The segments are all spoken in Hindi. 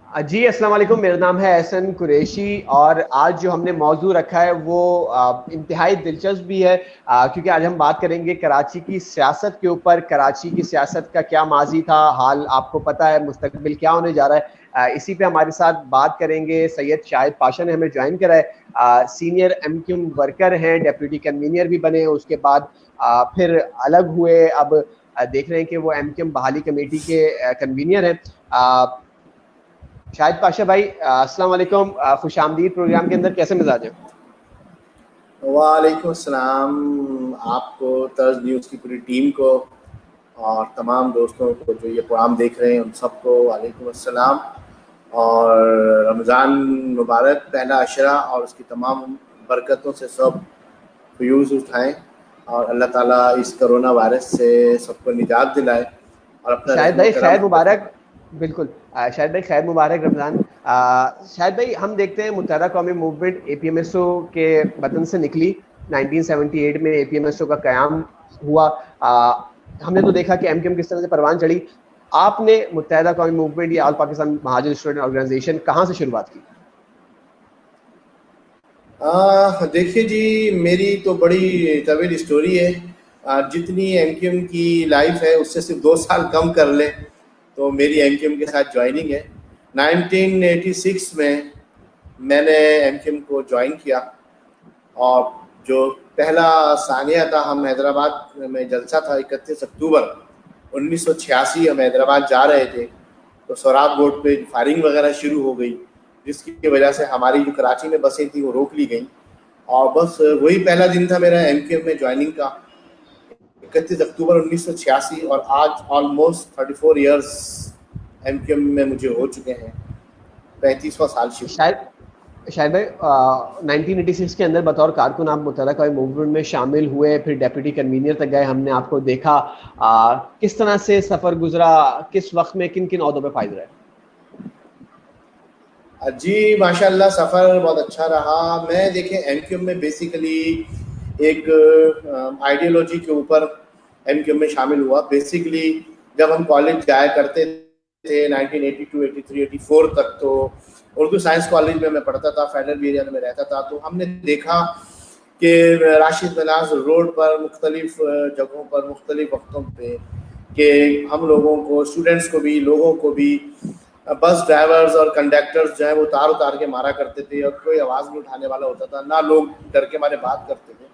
जी अस्सलाम वालेकुम। मेरा नाम है एहसन कुरैशी और आज जो हमने मौजू रखा है वो इंतहाई दिलचस्प भी है, क्योंकि आज हम बात करेंगे कराची की सियासत के ऊपर। कराची की सियासत का क्या माजी था, हाल आपको पता है, मुस्तकबिल क्या होने जा रहा है। इसी पे हमारे साथ बात करेंगे सैयद शाहिद पाशा ने हमें ज्वाइन करा है। सीनियर एमक्यूम वर्कर हैं, डेप्यूटी कन्वीनियर भी बने, उसके बाद फिर अलग हुए। अब देख रहे हैं कि वो एमक्यूम बहाली कमेटी के कन्वीनियर हैं। शाहिद पाशा भाई, अस्सलाम वालेकुम, खुश आमदीद प्रोग्राम के अंदर। कैसे मिजाज है? वालेकुम अस्सलाम। आपको, तर्ज न्यूज़ की पूरी टीम को और तमाम दोस्तों को जो ये प्रोग्राम देख रहे हैं उन सबको वालेकुम अस्सलाम। और रमज़ान मुबारक पहला अशरा और उसकी तमाम बरकतों से सब फ्यूज़ उठाएं और अल्लाह ताला इस कोरोना वायरस से सबको निजात दिलाए और अपना शाहिद रहमो भाई करम खैर हम पे मुबारक। फरमाए। बिल्कुल। शाहिद भाई खैर मुबारक रमज़ान। शाहिद भाई, हम देखते हैं मुत्तहदा कौमी मूवमेंट एपीएमएसओ के बदन से निकली। 1978 में एपीएमएसओ का क़याम हुआ। हमने तो देखा कि एमक्यूएम किस तरह से परवान चढ़ी। आपने मुत्तहदा कौमी मूवमेंट या all Pakistan Muhajir student organisation कहाँ से शुरुआत की? देखिए जी, मेरी तो बड़ी तवील स्टोरी है। जितनी एमक्यूएम की लाइफ है उससे सिर्फ 2 साल कम कर ले तो मेरी एमक्यूएम के साथ ज्वाइनिंग है। 1986 में मैंने एमक्यूएम को ज्वाइन किया और जो पहला सानिया था, हम हैदराबाद में जलसा था 31 अक्टूबर 1986। हम हैदराबाद जा रहे थे तो सोराब रोड पे फायरिंग वगैरह शुरू हो गई, जिसकी वजह से हमारी जो कराची में बसें थी वो रोक ली गई। और बस वही पहला दिन था मेरा एमक्यूएम में ज्वाइनिंग का, 31 अक्टूबर 1986। और आज ऑलमोस्ट 34 ईयर्स एमक्यूएम में मुझे हो चुके हैं। 35वां साल शुरू हुआ। शायद शायद भाई, 1986 के अंदर बतौर कारकुन आप मुत्तहदा कौमी मूवमेंट में शामिल हुए, फिर डेप्यूटी कन्वीनियर तक गए, हमने आपको देखा। किस तरह से सफ़र गुजरा, किस वक्त में किन किन ओहदों पे फायज रहे? जी माशाल्लाह, सफ़र बहुत अच्छा रहा। मैं देखें एमक्यूएम में बेसिकली एक आइडियोलॉजी के ऊपर एमक्यूएम में शामिल हुआ। बेसिकली जब हम कॉलेज जाया करते थे 1982, 83, 84 तक, तो उर्दू साइंस कॉलेज में मैं पढ़ता था, फेडरल एरिया में रहता था। तो हमने देखा कि राशिद मिनाज रोड पर मुख्तलिफ जगहों पर मुख्तलिफ वक्तों पे कि हम लोगों को, स्टूडेंट्स को भी, लोगों को भी, बस ड्राइवर्स और कंडक्टर्स जो है वो उतार उतार के मारा करते थे और कोई आवाज़ नहीं उठाने वाला होता था, ना लोग डर के मारे बात करते थे।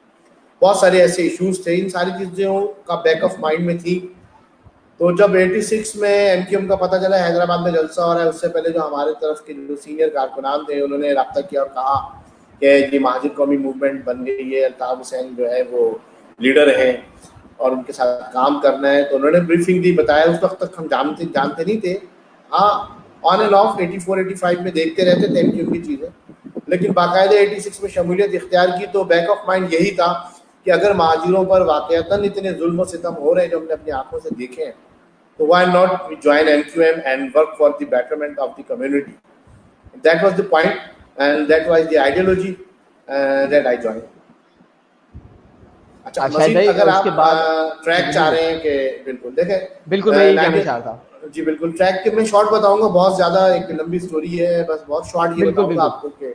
बहुत सारे ऐसे इश्यूज थे। इन सारी चीज़ों का बैक ऑफ माइंड में थी। तो जब 86 में एमक्यूएम का पता चला हैदराबाद में जलसा हो रहा है, उससे पहले जो हमारे तरफ के जो सीनियर कारकुनान थे उन्होंने रब्ता किया और कहा कि ये महाजिर कौमी मूवमेंट बन गई है, अल्ताफ हुसैन जो है वो लीडर है और उनके साथ काम करना है। तो उन्होंने ब्रीफिंग दी, बताया। उस वक्त तक हम जानते जानते नहीं थे। हाँ, ऑन एंड ऑफ 84, 85 में देखते रहते थे एमक्यूएम की चीज़ें, लेकिन बाकायदा 86 में शमूलियत इख्तियार की तो बैक ऑफ माइंड यही था कि अगर महाजिरों पर वाकईतन इतने जुल्म और सितम हो रहे हैं जो हमने अपनी आंखों से देखे हैं, तो why not we join MQM and work for the betterment of the community? That was the point, and that was the ideology that I joined. अच्छा, शायद मजीद भाई, अगर उसके आप बाद ट्रैक जी चाह जी रहे हैं कि बिल्कुल देखें। बिल्कुल, मैं यही कहना 90 चाह रहा था। जी बिल्कुल, ट्रैक के मैं शॉर्ट बताऊंगा, बहुत ज़्यादा एक लंबी स्टोरी है, बस बहुत शॉर्ट ये बिल्कुल बताऊंगा बिल्कुल। आपको कि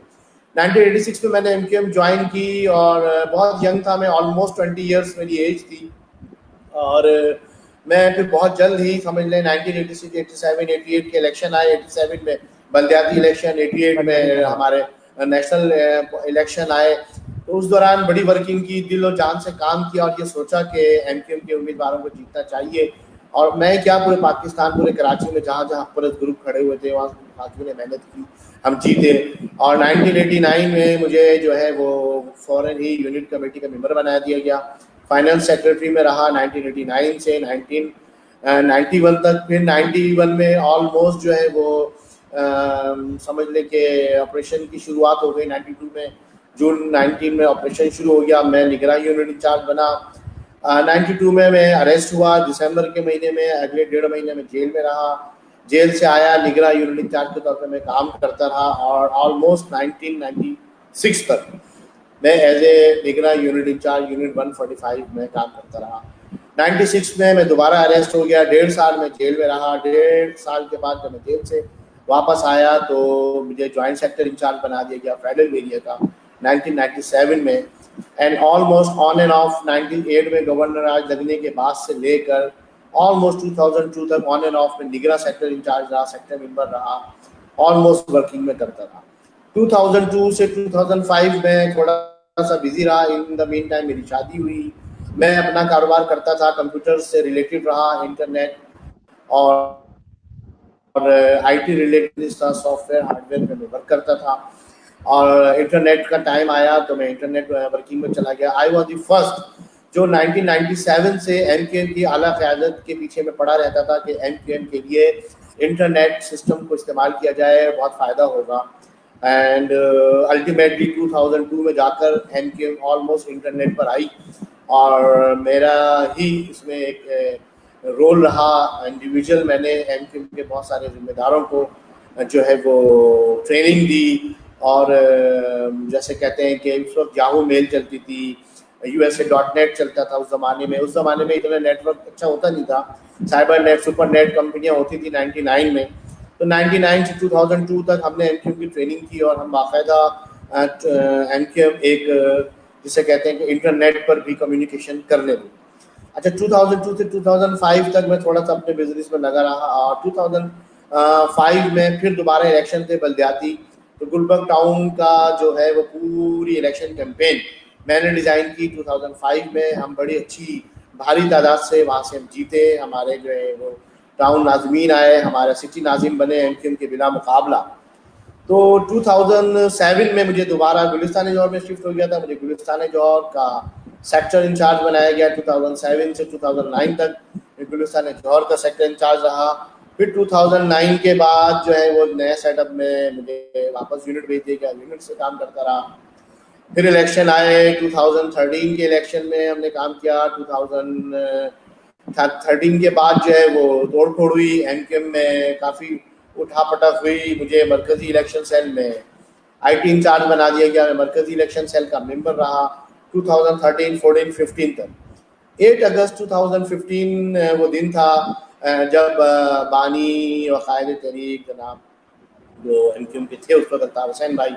1986 में मैंने MQM ज्वाइन की और बहुत यंग था मैं, ऑलमोस्ट 20 ईयर्स मेरी एज थी। और मैं फिर बहुत जल्द ही समझ लें 1986, 87, 88 के इलेक्शन आए। 87 में बलदियाती इलेक्शन, 88 बल्दियाती में इंतखाब। हमारे नेशनल इलेक्शन आए। तो उस दौरान बड़ी वर्किंग की, दिल और जान से काम किया और ये सोचा कि एमक्यूएम के उम्मीदवारों को जीतना चाहिए। और मैं क्या, पूरे पाकिस्तान, पूरे कराची में जहाँ जहाँ पुलिस ग्रुप खड़े हुए थे वहाँ साथियों ने मेहनत की, हम जीते। और 1989 में मुझे जो है वो फ़ौरन ही यूनिट कमेटी का मेंबर बना दिया गया। फाइनेंस सेक्रेटरी में रहा 1989 से 1991 तक। फिर 91 में ऑलमोस्ट जो है वो समझ लें कि ऑपरेशन की शुरुआत हो गई। 92 में, जून 19 में ऑपरेशन शुरू हो गया। मैं निगरान यूनिट इंचार्ज बना। 92 में मैं अरेस्ट हुआ दिसंबर के महीने में। अगले 1.5 महीने में जेल में रहा। जेल से आया, निगरान यूनिट इंचार्ज के तौर पर मैं काम करता रहा और ऑलमोस्ट 1996 तक मैं एज ए निगरान यूनिट इंचार्ज यूनिट 145 में काम करता रहा। 96 में मैं दोबारा अरेस्ट हो गया, 1.5 साल में जेल में रहा। 1.5 साल के बाद जब मैं जेल से वापस आया तो मुझे जॉइंट सेक्टर इंचार्ज बना दिया गया फेडरल एरिया का 1997 में। And almost on end of 98 में गवर्नर राज लगने के बाद से लेकर ऑलमोस्ट 2002 तक ऑन एंड ऑफ में निगरा सेक्टर इंचार्ज रहा, सेक्टर मेंबर रहा, ऑलमोस्ट वर्किंग में करता रहा। 2002 से 2005 में थोड़ा सा बिजी रहा। इन द मीन टाइम मेरी शादी हुई, मैं अपना कारोबार करता था, कंप्यूटर से रिलेटेड रहा, इंटरनेट और आईटी रिलेटेड था, सॉफ्टवेयर हार्डवेयर में मैं वर्क करता था। और इंटरनेट का टाइम आया तो मैं इंटरनेट वर्किंग में चला गया। आई वॉज द फर्स्ट जो 1997 से एमक्यूएम की आला क़यादत के पीछे में पड़ा रहता था कि एमक्यूएम के लिए इंटरनेट सिस्टम को इस्तेमाल किया जाए, बहुत फ़ायदा होगा। एंड अल्टीमेटली 2002 में जाकर एमक्यूएम ऑलमोस्ट इंटरनेट पर आई और मेरा ही इसमें एक रोल रहा इंडिविजुअल। मैंने एमक्यूएम के बहुत सारे जिम्मेदारों को जो है वो ट्रेनिंग दी और जैसे कहते हैं कि उस वक्त याहू मेल चलती थी, USA.net चलता था उस ज़माने में। उस ज़माने में इतना नेटवर्क अच्छा होता नहीं था, साइबर नेट सुपर नेट कंपनियाँ होती थी 99 में। तो 99 से 2002 तक हमने एमक्यूएम की ट्रेनिंग की और हम बाकायदा एमक्यूएम एक जिसे कहते हैं कि इंटरनेट पर भी कम्युनिकेशन करने लगे। अच्छा, 2002 से 2005 तक मैं थोड़ा सा अपने बिजनेस में लगा रहा और 2005 में फिर दोबारा इलेक्शन थे बल्दियाती। तो गुलबर्ग टाउन का जो है वो पूरी इलेक्शन कैंपेन मैंने डिज़ाइन की 2005 में। हम बड़ी अच्छी भारी तादाद से वहाँ से हम जीते। हमारे जो है वो टाउन नाज़मीन आए, हमारे सिटी नाज़िम बने एमक्यूएम के बिला मुकाबला। तो 2007 में मुझे दोबारा गुलिस्तान जौहर में शिफ्ट हो गया था। मुझे गुलिस्तान जौहर का सेक्टर इंचार्ज बनाया गया 2007 से 2009 तक। गुलिस्तान जौहर का सेक्टर इंचार्ज रहा। फिर 2009 के बाद जो है वो नया सेटअप में मुझे वापस यूनिट भेज दिया गया, यूनिट से काम करता रहा। फिर इलेक्शन आए 2013 के इलेक्शन में हमने काम किया। 2013 के बाद जो है वो तोड़ फोड़ हुई एमक्यूएम में, काफ़ी उठापटक हुई। मुझे मरकज़ी इलेक्शन सेल में आईटी इंचार्ज बना दिया गया। मैं मरकज़ी इलेक्शन सेल का मेंबर रहा 2013, 14, 15 तक। 8 अगस्त 2015 वो दिन था जब बानी व कायदे तहरीक जनाब जो एमक्यूएम के थे उस वक्त अल्ताफ़ हुसैन भाई,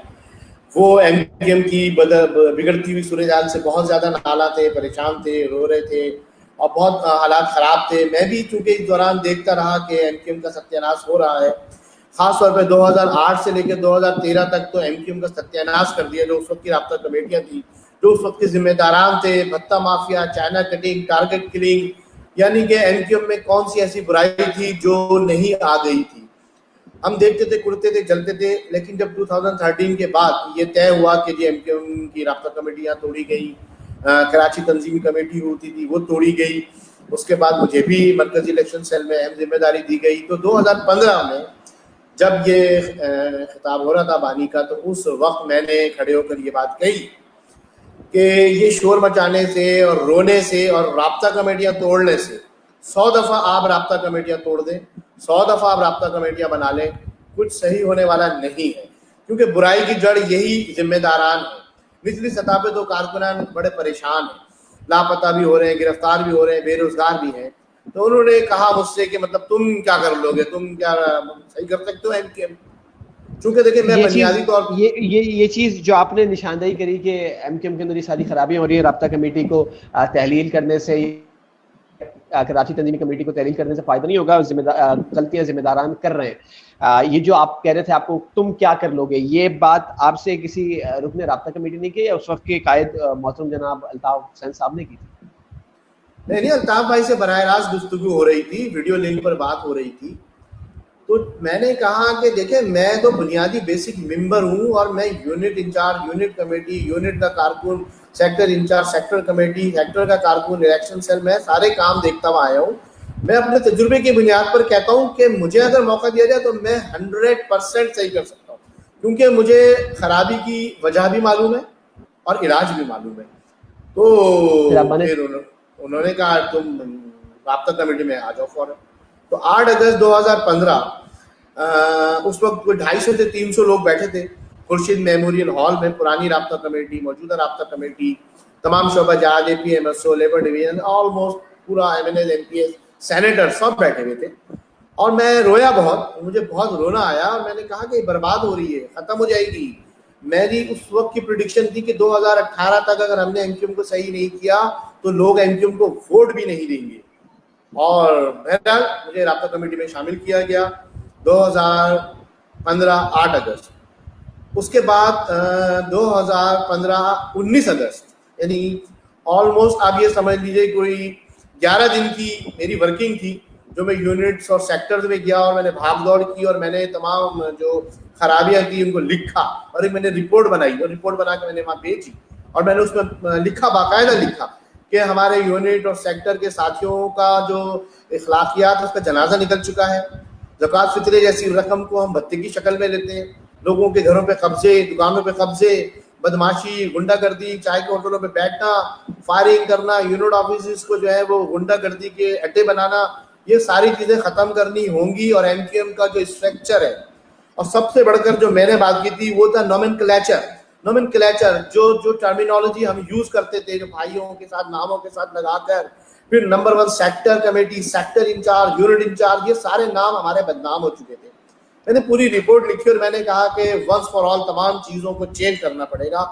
वो एमक्यूएम की बिगड़ती हुई सूरत हाल से बहुत ज़्यादा नाला थे, परेशान थे, रो रहे थे और बहुत हालात ख़राब थे। मैं भी चूँकि इस दौरान देखता रहा कि एमक्यूएम का सत्यानाश हो रहा है। ख़ास तौर पे 2008 से लेकर 2013 तक तो एमक्यूएम का सत्यानाश कर दिया। जो उस वक्त की राब्ता कमेटियाँ थी, जो उस वक्त के जिम्मेदारान थे, भत्ता mafia, China cutting, target killing, यानी कि एमक्यूएम में कौन सी ऐसी बुराई थी जो नहीं आ गई थी। हम देखते थे, कुड़ते थे, जलते थे। लेकिन जब 2013 के बाद ये तय हुआ कि जी एमक्यूएम की राब्ता कमेटियाँ तोड़ी गई, कराची तंजीमी कमेटी होती थी वो तोड़ी गई। उसके बाद मुझे भी मरकज़ी इलेक्शन सेल में अहम जिम्मेदारी दी गई। तो 2015 में जब ये खिताब हो रहा था बानी का, तो उस वक्त मैंने खड़े होकर ये बात कही कि ये शोर मचाने से और रोने से और राब्ता कमेटियाँ तोड़ने से 100 दफ़ा आप राब्ता कमेटियाँ तोड़ दें, 100 दफ़ा आप राब्ता कमेटियाँ बना लें, कुछ सही होने वाला नहीं है। क्योंकि बुराई की जड़ यही जिम्मेदारान है। निचली सतह पे तो कारकुनान बड़े परेशान हैं, लापता भी हो रहे हैं, गिरफ्तार भी हो रहे हैं, बेरोजगार भी हैं। तो उन्होंने कहा मुझसे कि मतलब तुम क्या कर लोगे, तुम क्या सही कर सकते हो एमक्यूएम? चूंकि देखिए मैं बुनियादी तौर ये चीज जो आपने निशानदेही करी कि एमक्यूएम के अंदर ये सारी खराबियां हो रही है, राब्ता कमेटी को तहलील करने से, कराची तंजीमी कमेटी को तहलील करने से फायदा नहीं होगा, गलतियां जिम्मेदारान कर रहे हैं। ये जो आप कह रहे थे आपको तुम क्या कर लोगे, ये बात आपसे किसी रुकने राब्ता कमेटी ने की या उस वक्त के कायद मोहतरम जनाब अल्ताफ हुसैन साहब ने की थी? नहीं, अल्ताफ भाई से बराह रास्त गुफ्तगू हो रही थी, वीडियो लिंक पर बात हो रही थी। तो मैंने कहा कि देखिए मैं तो बुनियादी बेसिक मेंबर हूँ और मैं unit incharge, unit committee, unit का कारकुन, sector incharge, sector committee, sector का कारकुन, इलेक्शन सेल में सारे काम देखता हुआ आया हूँ। मैं अपने तजुर्बे की बुनियाद पर कहता हूँ कि मुझे अगर मौका दिया जाए तो मैं 100% सही कर सकता हूँ, क्योंकि मुझे खराबी की वजह भी मालूम है और इलाज भी मालूम है। तो फिर उन्होंने कहा तुम राब्ता कमेटी में आ जाओ फौरन। तो 8 अगस्त 2015 उस वक्त कोई 250 से 300 लोग बैठे थे खुर्शीद मेमोरियल हॉल में। पुरानी राब्ता कमेटी, मौजूदा राब्ता कमेटी, तमाम शोबा जहाज, APMSO, लेबर डिवीजन, ऑलमोस्ट पूरा MNA, MPS, सेनेटर सब बैठे हुए थे। और मैं रोया बहुत, मुझे बहुत रोना आया और मैंने कहा कि बर्बाद हो रही है, खत्म हो जाएगी। मेरी उस वक्त की प्रिडिक्शन थी कि 2018 तक अगर हमने एमक्यूएम को सही नहीं किया तो लोग एमक्यूएम को वोट भी नहीं देंगे। और बहरहाल मुझे राब्ता कमेटी में शामिल किया गया 2015 8 अगस्त। उसके बाद 2015 19 अगस्त, यानी ऑलमोस्ट आप ये समझ लीजिए कोई 11 दिन की मेरी वर्किंग थी, जो मैं यूनिट्स और सेक्टर्स में गया और मैंने भाग दौड़ की और मैंने तमाम जो खराबियां थी उनको लिखा और एक मैंने रिपोर्ट बनाई और रिपोर्ट बना के मैंने वहाँ भेजी और मैंने उसमें लिखा, बाकायदा लिखा कि हमारे यूनिट और सेक्टर के साथियों का जो इखलाकियात उसका जनाजा निकल चुका है। ज़कात फित्रे जैसी रकम को हम भत्ते की शक्ल में लेते हैं, लोगों के घरों पे कब्जे, दुकानों पे कब्जे, बदमाशी, गुंडागर्दी, चाय के होटलों पे बैठना, फायरिंग करना, यूनिट ऑफिस को जो है वो गुंडागर्दी के अड्डे बनाना, ये सारी चीज़ें ख़त्म करनी होंगी। और एमक्यूएम का जो स्ट्रक्चर है, और सबसे बढ़कर जो मैंने बात की थी वो था नोमेनक्लेचर, जो टर्मिनोलॉजी हम यूज करते थे, जो भाइयों के साथ नामों के साथ लगाकर, फिर number 1 sector committee, sector incharge, unit incharge, ये सारे नाम हमारे बदनाम हो चुके थे। मैंने पूरी रिपोर्ट लिखी और मैंने कहा कि वंस फॉर ऑल तमाम चीजों को चेंज करना पड़ेगा।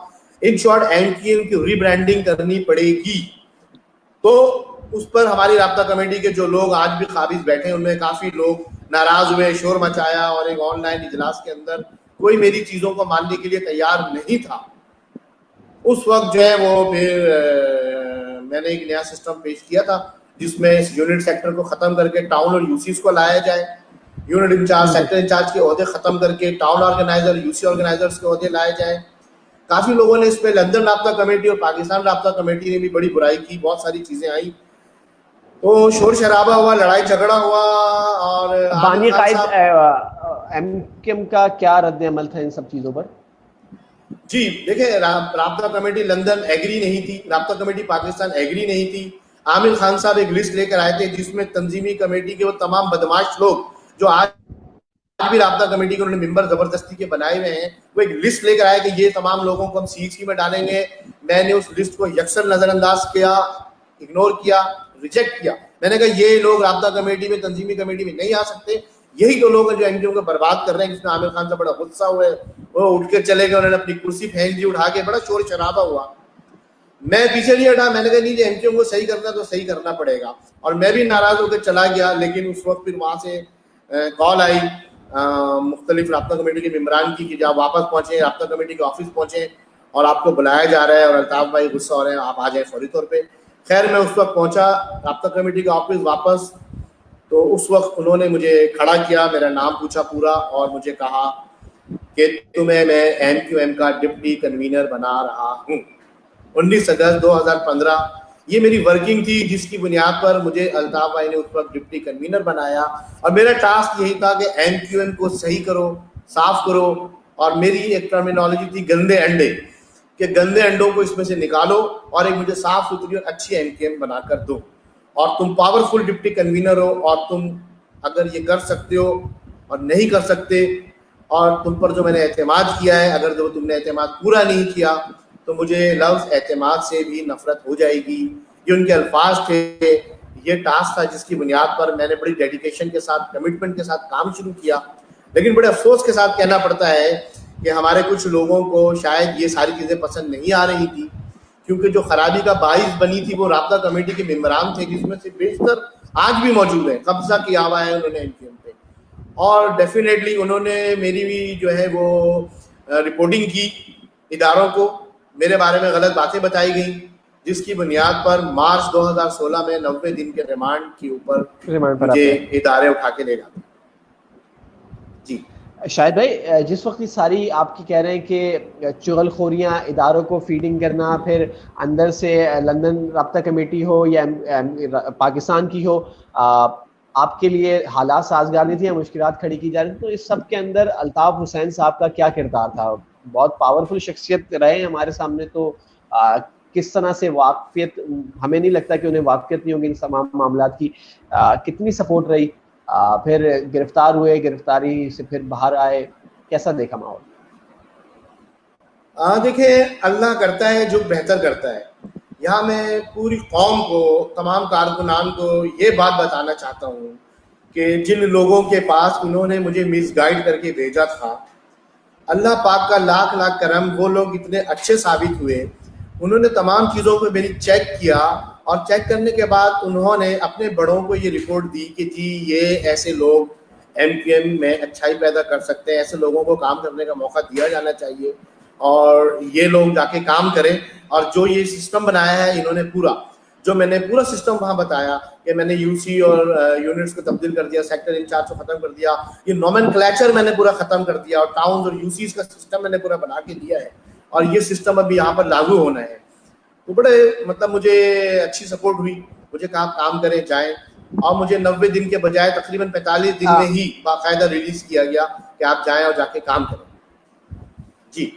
इन शॉर्ट एमक्यूएम की रीब्रांडिंग करनी पड़ेगी। तो उस पर हमारी राब्ता कमेटी के जो लोग आज भी काबिज बैठे हैं उनमें काफी लोग नाराज हुए, शोर मचाया और एक ऑनलाइन इजलास के अंदर कोई मेरी चीजों को मानने के लिए तैयार नहीं था। उस वक्त जो है वो फिर मैंने एक नया सिस्टम पेश किया था जिसमें इस यूनिट सेक्टर को खत्म करके टाउन और यूसीज को लाया जाए, यूनिट इंचार्ज, सेक्टर इंचार्ज के ओहदे खत्म करके टाउन ऑर्गेनाइजर, यूसी ऑर्गेनाइजर्स के ओहदे लाए जाए। काफी लोगों ने इस पे, लंदन राब्ता कमेटी और पाकिस्तान राब्ता कमेटी ने भी बड़ी बुराई की, बहुत सारी चीजें आई, तो शोर शराबा हुआ, लड़ाई झगड़ा हुआ। और बानी कायद एमक्यूएम का क्या रद्द अमल था इन सब चीजों पर? जी देखिए, राब्ता कमेटी लंदन एग्री नहीं थी, राब्ता कमेटी पाकिस्तान एग्री नहीं थी। आमिर खान साहब एक लिस्ट लेकर आए थे जिसमें तंजीमी कमेटी के वो तमाम बदमाश लोग जो आज भी राब्ता कमेटी के उन्होंने मेंबर जबरदस्ती के बनाए हुए हैं, वो एक लिस्ट लेकर आए कि ये तमाम लोगों को हम सीसी में डालेंगे। मैंने उस लिस्ट को यकसर नजरअंदाज किया, इग्नोर किया, रिजेक्ट किया। मैंने कहा ये लोग राब्ता कमेटी में, तंजीमी कमेटी में नहीं आ सकते, यही तो लोग हैं जो एमक्यूएम को बर्बाद कर रहे हैं। जिसमें आमिर खान से बड़ा गुस्सा हुए, वो उठ के चले गए, उन्होंने अपनी कुर्सी फेंक दी उठा के, बड़ा शोर शराबा हुआ। मैं पीछे नहीं हटा, मैंने कहा नहीं, एमक्यूएम को सही करना तो सही करना पड़ेगा, और मैं भी नाराज होकर चला गया। लेकिन उस वक्त फिर वहां से कॉल आई मुख्तलिफ राब्ता कमेटी के मेम्बरान की कि जब वापस पहुंचे, राब्ता कमेटी के ऑफिस पहुंचे और आपको बुलाया जा रहा है और अल्ताफ भाई गुस्सा हो रहे हैं, आप आ जाए फौरी तौर पे। खैर मैं उस वक्त पहुंचा राब्ता कमेटी का ऑफिस वापस, तो उस वक्त उन्होंने मुझे खड़ा किया, मेरा नाम पूछा पूरा और मुझे कहा कि तुम्हें मैं एमक्यूएम का डिप्टी कन्वीनर बना रहा हूँ। 19 अगस्त 2015 ये मेरी वर्किंग थी, जिसकी बुनियाद पर मुझे अल्ताफ भाई ने उस वक्त डिप्टी कन्वीनर बनाया। और मेरा टास्क यही था कि एमक्यूएम को सही करो, साफ करो। और मेरी एक टर्मिनोलॉजी थी गंदे अंडे, कि गंदे अंडों को इसमें से निकालो और एक मुझे साफ सुथरी और अच्छी एमक्यूएम बनाकर दो। और तुम पावरफुल डिप्टी कन्वीनर हो, और तुम अगर ये कर सकते हो और नहीं कर सकते, और तुम पर जो मैंने एतमाद किया है, अगर जो तुमने एतमाद पूरा नहीं किया तो मुझे लफ्ज़ एतमाद से भी नफरत हो जाएगी। ये उनके अल्फाज थे, ये टास्क था जिसकी बुनियाद पर मैंने बड़ी डेडिकेशन के साथ, कमिटमेंट के साथ काम शुरू किया। लेकिन बड़े अफसोस के साथ कहना पड़ता है कि हमारे कुछ लोगों को शायद ये सारी चीज़ें पसंद नहीं आ रही थी, क्योंकि जो खराबी का बाइस बनी थी वो राब्ता कमेटी के मेम्बरान थे, जिसमें से बेशतर आज भी मौजूद है, कब्जा किया हुआ है उन्होंने एमक्यूएम पे। और डेफिनेटली उन्होंने मेरी भी जो है वो रिपोर्टिंग की इदारों को, मेरे बारे में गलत बातें बताई गई, जिसकी बुनियाद पर मार्च 2016 में 90 दिन के रिमांड के ऊपर मुझे इदारे उठा के ले जाते। जी शाहिद भाई, जिस वक्त ये सारी आपकी कह रहे हैं कि चुगलखोरियाँ, इदारों को फीडिंग करना, फिर अंदर से लंदन राब्ता कमेटी हो या पाकिस्तान की हो, आपके लिए हालात साजगार नहीं थे या मुश्किलात खड़ी की जा रही थी, तो इस सब के अंदर अल्ताफ हुसैन साहब का क्या किरदार था? बहुत पावरफुल शख्सियत रहे हमारे सामने, तो किस तरह से वाकफियत, हमें नहीं लगता कि उन्हें वाकफियत नहीं होगी इन तमाम मामलात की, कितनी सपोर्ट रही, फिर गिरफ्तार हुए, गिरफ्तारी से फिर बाहर आए, कैसा देखा माहौल? देखिए, अल्लाह करता है जो बेहतर करता है। यहाँ मैं पूरी कौम को, तमाम कारकुनान को ये बात बताना चाहता हूँ कि जिन लोगों के पास उन्होंने मुझे मिसगाइड करके भेजा था, अल्लाह पाक का लाख लाख करम, वो लोग इतने अच्छे साबित हुए। उन्होंने तमाम चीज़ों को मेरी चेक किया और चेक करने के बाद उन्होंने अपने बड़ों को ये रिपोर्ट दी कि जी ये ऐसे लोग एमक्यूएम में अच्छाई पैदा कर सकते हैं, ऐसे लोगों को काम करने का मौका दिया जाना चाहिए और ये लोग जाके काम करें। और जो ये सिस्टम बनाया है इन्होंने पूरा, जो मैंने पूरा सिस्टम वहाँ बताया कि मैंने यूसी और यूनिट्स को तब्दील कर दिया, सेक्टर इंचार्ज को खत्म कर दिया, ये नोमेनक्लेचर मैंने पूरा खत्म कर दिया और टाउन और यूसीज का सिस्टम मैंने पूरा बना के दिया है और ये सिस्टम अभी यहाँ पर लागू होना है। तो बड़े मतलब मुझे अच्छी सपोर्ट हुई, मुझे कहा काम करें जाएं, और मुझे 90 दिन के बजाय तकरीबन 45 दिन में ही बाकायदा रिलीज किया गया कि आप जाएं और जाके काम करें। जी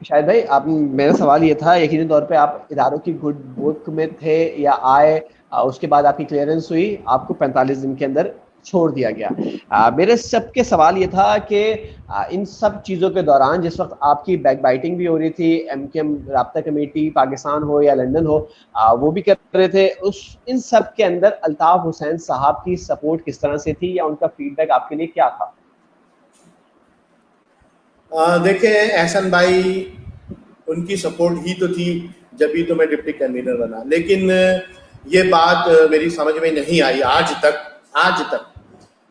शायद भाई, आप, मेरा सवाल ये था, यकीनी तौर पे आप इदारों की गुड बुक में थे या आए, उसके बाद आपकी क्लियरेंस हुई, आपको 45 दिन के अंदर छोड़ दिया गया। मेरे सबके सवाल ये था कि इन सब चीज़ों के दौरान जिस वक्त आपकी बैक बाइटिंग भी हो रही थी, एमकेएम राब्ता कमेटी पाकिस्तान हो या लंदन हो, वो भी कर रहे थे, इन सब के अंदर अल्ताफ हुसैन साहब की सपोर्ट किस तरह से थी या उनका फीडबैक आपके लिए क्या था? देखें एहसन भाई, उनकी सपोर्ट ही तो थी जब भी तो मैं डिप्टी कन्वीनर बना, लेकिन ये बात मेरी समझ में नहीं आई आज तक।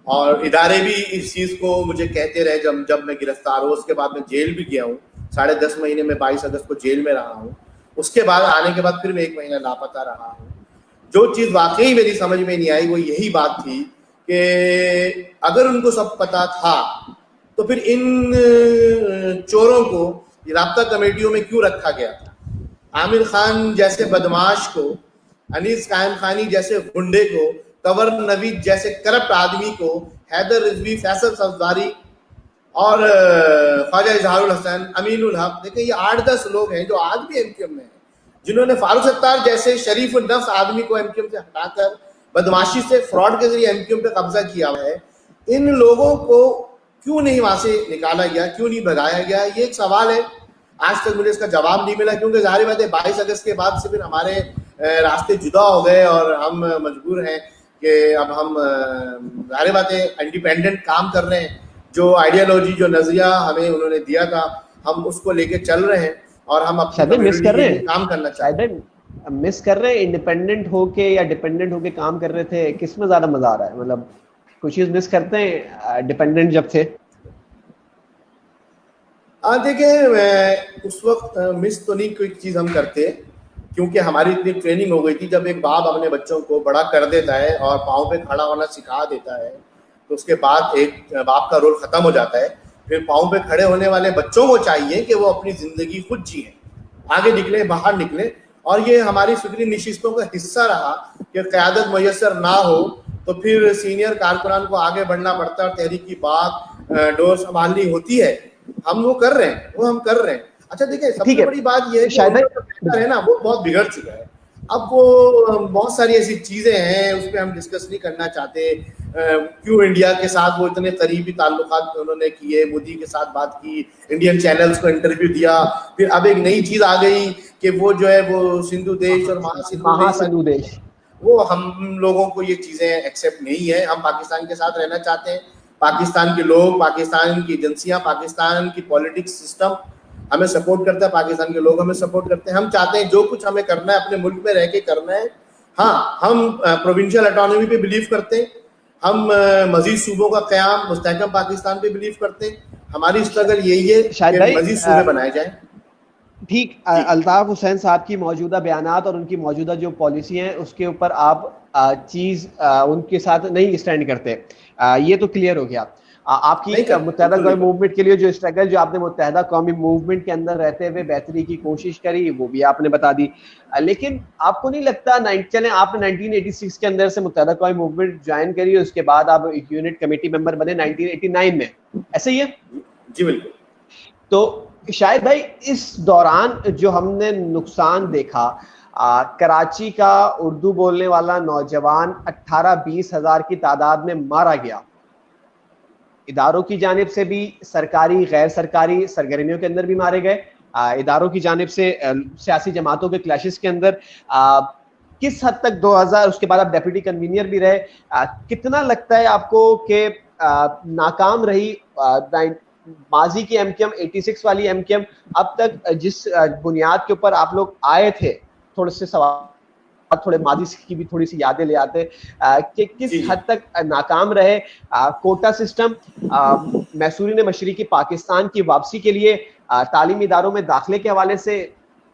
और इदारे भी इस चीज़ को मुझे कहते रहे जब मैं गिरफ्तार हूँ। उसके बाद मैं जेल भी गया हूँ, 10.5 महीने में 22 अगस्त को जेल में रहा हूँ। उसके बाद आने के बाद फिर मैं 1 महीना लापता रहा हूँ। जो चीज़ वाकई मेरी समझ में नहीं आई वो यही बात थी कि अगर उनको सब पता था तो फिर इन चोरों को राब्ता कमेटियों में क्यों रखा गया था? आमिर खान जैसे बदमाश को, अनीस कायम खानी जैसे गुंडे को, कवर नवीद जैसे करप्ट आदमी को, हैदर रिजवी, फैसल सफदारी और ख्वाजा इजहारुल हसन, अमीनुल हक, देखिए ये 8-10 लोग हैं जो आज भी एमक्यूएम में हैं, जिन्होंने फारूक सत्तार जैसे शरीफ नफ्स आदमी को एमक्यूएम से हटाकर बदमाशी से फ्रॉड के जरिए एमक्यूएम पे कब्जा किया हुआ है। इन लोगों को क्यों नहीं वहां से निकाला गया, क्यों नहीं भगाया गया, ये एक सवाल है। आज तक मुझे इसका जवाब नहीं मिला, क्योंकि जाहिर बात है 22 अगस्त के बाद से फिर हमारे रास्ते जुदा हो गए और हम मजबूर हैं कि अब हम जाहिर बात है इंडिपेंडेंट काम कर रहे हैं। जो आइडियोलॉजी, जो नजरिया हमें उन्होंने दिया था, हम उसको लेके चल रहे हैं और हम अपने मिस कर रहे हैं, काम करना चाहते हैं। मिस कर रहे हैं इंडिपेंडेंट होके या डिपेंडेंट होके काम कर रहे थे, किसमें ज्यादा मजा आ रहा है? मतलब कुछ चीज मिस करते हैं डिपेंडेंट जब थे? देखिए उस वक्त मिस तो नहीं कोई चीज़ हम करते, क्योंकि हमारी इतनी ट्रेनिंग हो गई थी। जब एक बाप अपने बच्चों को बड़ा कर देता है और पाँव पे खड़ा होना सिखा देता है तो उसके बाद एक बाप का रोल ख़त्म हो जाता है। फिर पाँव पे खड़े होने वाले बच्चों को चाहिए कि वो अपनी ज़िंदगी खुद जिए, आगे निकले, बाहर निकले। और ये हमारी फिक्री नशिस्तों का हिस्सा रहा कि क़यादत मुयस्सर ना हो तो फिर सीनियर कारकुनान को आगे बढ़ना पड़ता है और तहरीक की बात डोर संभालनी होती है। हम वो कर रहे हैं, वो हम कर रहे हैं। अच्छा देखिए, सबसे बड़ी बात ये है कि शायद है ना, वो बहुत बिगड़ चुका है। अब वो बहुत सारी ऐसी चीज़ें हैं उस पर हम डिस्कस नहीं करना चाहते। क्यों इंडिया के साथ वो इतने करीबी ताल्लुकात उन्होंने किए, मोदी के साथ बात की, इंडियन चैनल्स को इंटरव्यू दिया। फिर अब एक नई चीज़ आ गई कि वो जो है वो सिंधु देश और महासिंधु देश, वो हम लोगों को ये चीज़ें एक्सेप्ट नहीं है। हम पाकिस्तान के साथ रहना चाहते हैं। पाकिस्तान के लोग, पाकिस्तान की एजेंसियाँ, पाकिस्तान की पॉलिटिक्स सिस्टम हमें सपोर्ट करता है, पाकिस्तान के लोग हमें सपोर्ट करते हैं। हम चाहते हैं जो कुछ हमें करना है अपने मुल्क में रह के करना है। हाँ, हम प्रोविंशियल ऑटोनॉमी पे बिलीव करते हैं, हम मजीद सूबों का क़याम, मुस्तहकम पाकिस्तान पे बिलीव करते हैं। हमारी स्ट्रगल यही है कि मजीद सूबे बनाए जाएं। ठीक, अल्ताफ हुसैन साहब की मौजूदा बयानात और उनकी मौजूदा जो पॉलिसी है उसके ऊपर आप चीज़ उनके साथ नहीं स्टैंड करते, ये तो क्लियर हो गया। आपकी मुत्तहदा कौमी मूवमेंट के लिए जो स्ट्रगल, जो आपने मुत्तहदा कौमी मूवमेंट के अंदर रहते हुए बेहतरी की कोशिश करी, वो भी आपने बता दी। लेकिन आपको नहीं लगता, चलें आपने 1986 के अंदर से मुत्तहदा कौमी मूवमेंट ज्वाइन करी, उसके बाद आप यूनिट कमेटी मेंबर बने 1989 में, ऐसे ही है? जी बिल्कुल। तो शायद भाई इस दौरान जो हमने नुकसान देखा, कराची का उर्दू बोलने वाला नौजवान 18-20 हज़ार की तादाद में मारा गया, इदारों की जानिब से भी, सरकारी गैर सरकारी सरगर्मियों के अंदर भी मारे गए, इदारों की जानिब से सियासी जमातों के क्लैशेस के अंदर। किस हद तक 2000, उसके बाद आप डेप्यूटी कन्वीनियर भी रहे, कितना लगता है आपको कि नाकाम रही माजी की एमक्यूएम, 86 वाली एमक्यूएम, अब तक जिस बुनियाद के ऊपर आप लोग आए थे? थोड़े से सवाल, थोड़े माजी की भी थोड़ी सी यादें ले आते कि किस हद तक नाकाम रहे कोटा सिस्टम, मैसूरी ने मशरिकी पाकिस्तान की वापसी के लिए तालीमी इदारों में दाखिले के हवाले से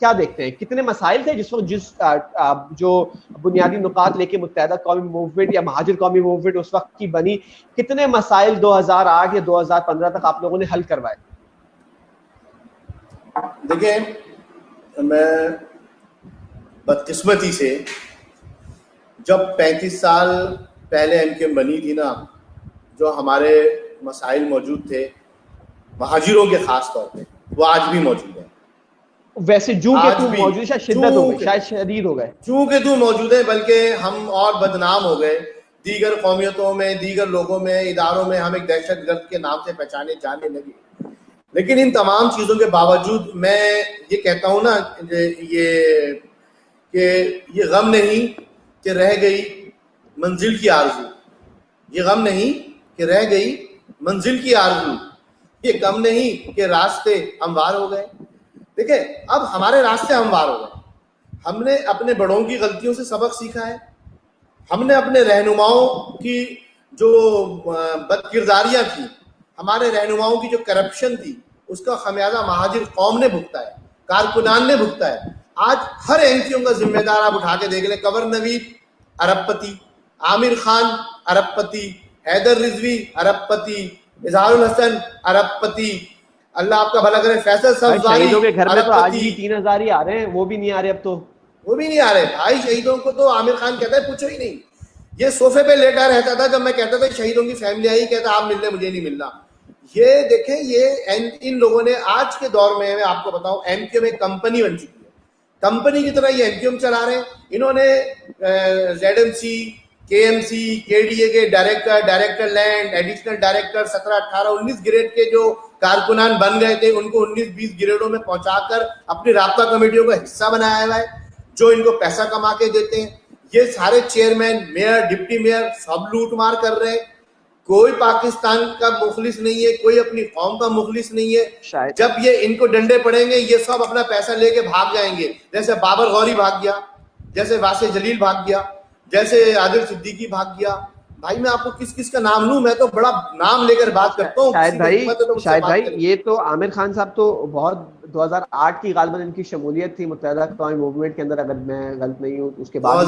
क्या देखते हैं? कितने मसाइल थे जिस वक्त जो बुनियादी नुकात लेके मुत्तहदा कौमी मूवमेंट या महाजिर कौमी मूवमेंट उस वक्त की बनी, कितने मसाइल 2008 या 2015 तक आप लोगों ने हल करवाए? देखिए, मैं बदकिस्मती से जब 35 साल पहले एमक्यूएम बनी थी ना, जो हमारे मसाइल मौजूद थे महाजिरों के खास तौर पे, वो आज भी मौजूद है। वैसे जू के तू मौजूद, शायद शिद्दत हो गई, शायद शदीद हो गए, जू के तू मौजूद है, बल्कि हम और बदनाम हो गए। दीगर कौमियतों में, दीगर लोगों में, इदारों में हम एक दहशतगर्द के नाम से पहचाने जाने लगे। लेकिन इन तमाम चीज़ों के बावजूद मैं ये कहता हूँ ना, ये गम नहीं कि रह गई मंजिल की आरज़ू, ये गम नहीं कि रह गई मंजिल की आरज़ू, ये गम नहीं कि रास्ते हमवार हो गए। देखिए, अब हमारे रास्ते हमवार हो गए। हमने अपने बड़ों की गलतियों से सबक सीखा है। हमने अपने रहनुमाओं की जो बदकिरदारियां थी, हमारे रहनुमाओं की जो करप्शन थी, उसका खमियाजा महाजिर कौम ने भुगता है, कारकुनान ने भुगता है। आज हर एमक्यूएम का जिम्मेदार आप उठा के देख लें, कंवर नवीद अरबपति, आमिर खान अरबपति, हैदर रिजवी अरबपति, इजहारुल हसन अरबपति, अल्लाह आपका भला करे, फैसल शहीदों के घर में तो आज भी 3000 ही आ रहे हैं, वो भी नहीं आ रहे अब तो, वो भी नहीं आ रहे भाई। शहीदों को तो आमिर खान कहता है पूछो ही नहीं। ये सोफे पे लेटा रहता था जब मैं कहता था शहीदों की फैमिली आई, कहता आप मिलने, मुझे नहीं मिलना। ये देखें, ये इन लोगों ने आज के दौर में, मैं आपको बताऊं, एमक्यूएम एक कंपनी बन चुकी है। कंपनी की तरह ये एमक्यूएम चला रहे हैं। इन्होंने जेडएमसी, केएमसी, केडीए के director land, additional director 17, 18, 19 grade के जो कारकुनान बन गए थे, उनको 19-20 ग्रेडों में पहुंचाकर अपनी राब्ता कमेटियों का हिस्सा बनाया हुआ है, जो इनको पैसा कमा के देते हैं। ये सारे चेयरमैन, मेयर, डिप्टी मेयर सब लूट मार कर रहे हैं। कोई पाकिस्तान का मुखलिस नहीं है, कोई अपनी कौम का मुखलिस नहीं है। जब ये इनको डंडे पड़ेंगे, ये सब अपना पैसा लेके भाग जाएंगे। जैसे बाबर गौरी भाग गया, जैसे वासे जलील भाग गया, जैसे आदिल सिद्दीकी भाग गया। भाई मैं आपको किस किस का नाम लूं? मैं तो बड़ा नाम लेकर बात करता हूँ। शायद भाई ये तो आमिर खान साहब तो बहुत 2008 की गालिबन इनकी शमूलियत थी मुत्तहदा कौमी मूवमेंट के अंदर, अगर मैं गलत नहीं हूँ। उसके बाद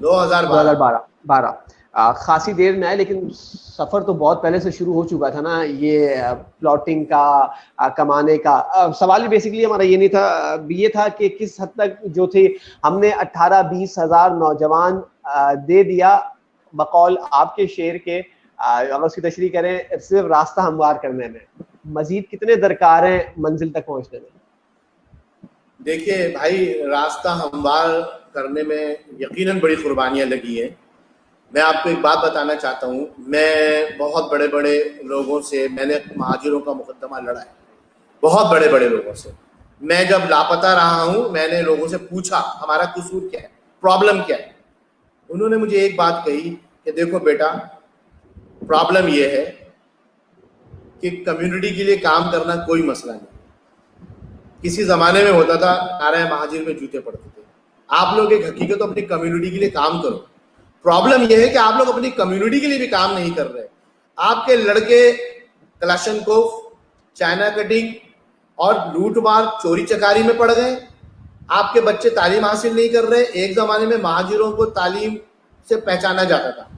2012 खासी देर में आए, लेकिन सफर तो बहुत पहले से शुरू हो चुका था ना, ये प्लॉटिंग का, कमाने का। सवाल बेसिकली हमारा ये नहीं था, ये था कि किस हद तक जो थे हमने 18-20 हजार नौजवान दे दिया बकौल आपके शेर के, अगर उसकी तशरीह करें, सिर्फ रास्ता हमवार करने में। मजीद कितने दरकार हैं मंजिल तक पहुंचने में? देखिए भाई, रास्ता हमवार करने में यकीनन बड़ी कुर्बानियां लगी हैं। मैं आपको एक बात बताना चाहता हूँ, मैं बहुत बड़े बड़े लोगों से, मैंने महाजिरों का मुकदमा लड़ा है, बहुत बड़े बड़े लोगों से। मैं जब लापता रहा हूँ, मैंने लोगों से पूछा हमारा कसूर क्या है, प्रॉब्लम क्या है। उन्होंने मुझे एक बात कही कि देखो बेटा, प्रॉब्लम ये है कि कम्युनिटी के लिए काम करना कोई मसला नहीं। किसी ज़माने में होता था, नारायण महाजिर में जूते पड़ते थे। आप लोग एक हकीकत तो अपनी कम्युनिटी के लिए काम करो। प्रॉब्लम यह है कि आप लोग अपनी कम्युनिटी के लिए भी काम नहीं कर रहे। आपके लड़के कलाशनकोव, चाइना कटिंग और लूटमार, चोरी चकारी में पड़ गए। आपके बच्चे तालीम हासिल नहीं कर रहे। एक ज़माने में महाजिरों को तालीम से पहचाना जाता था।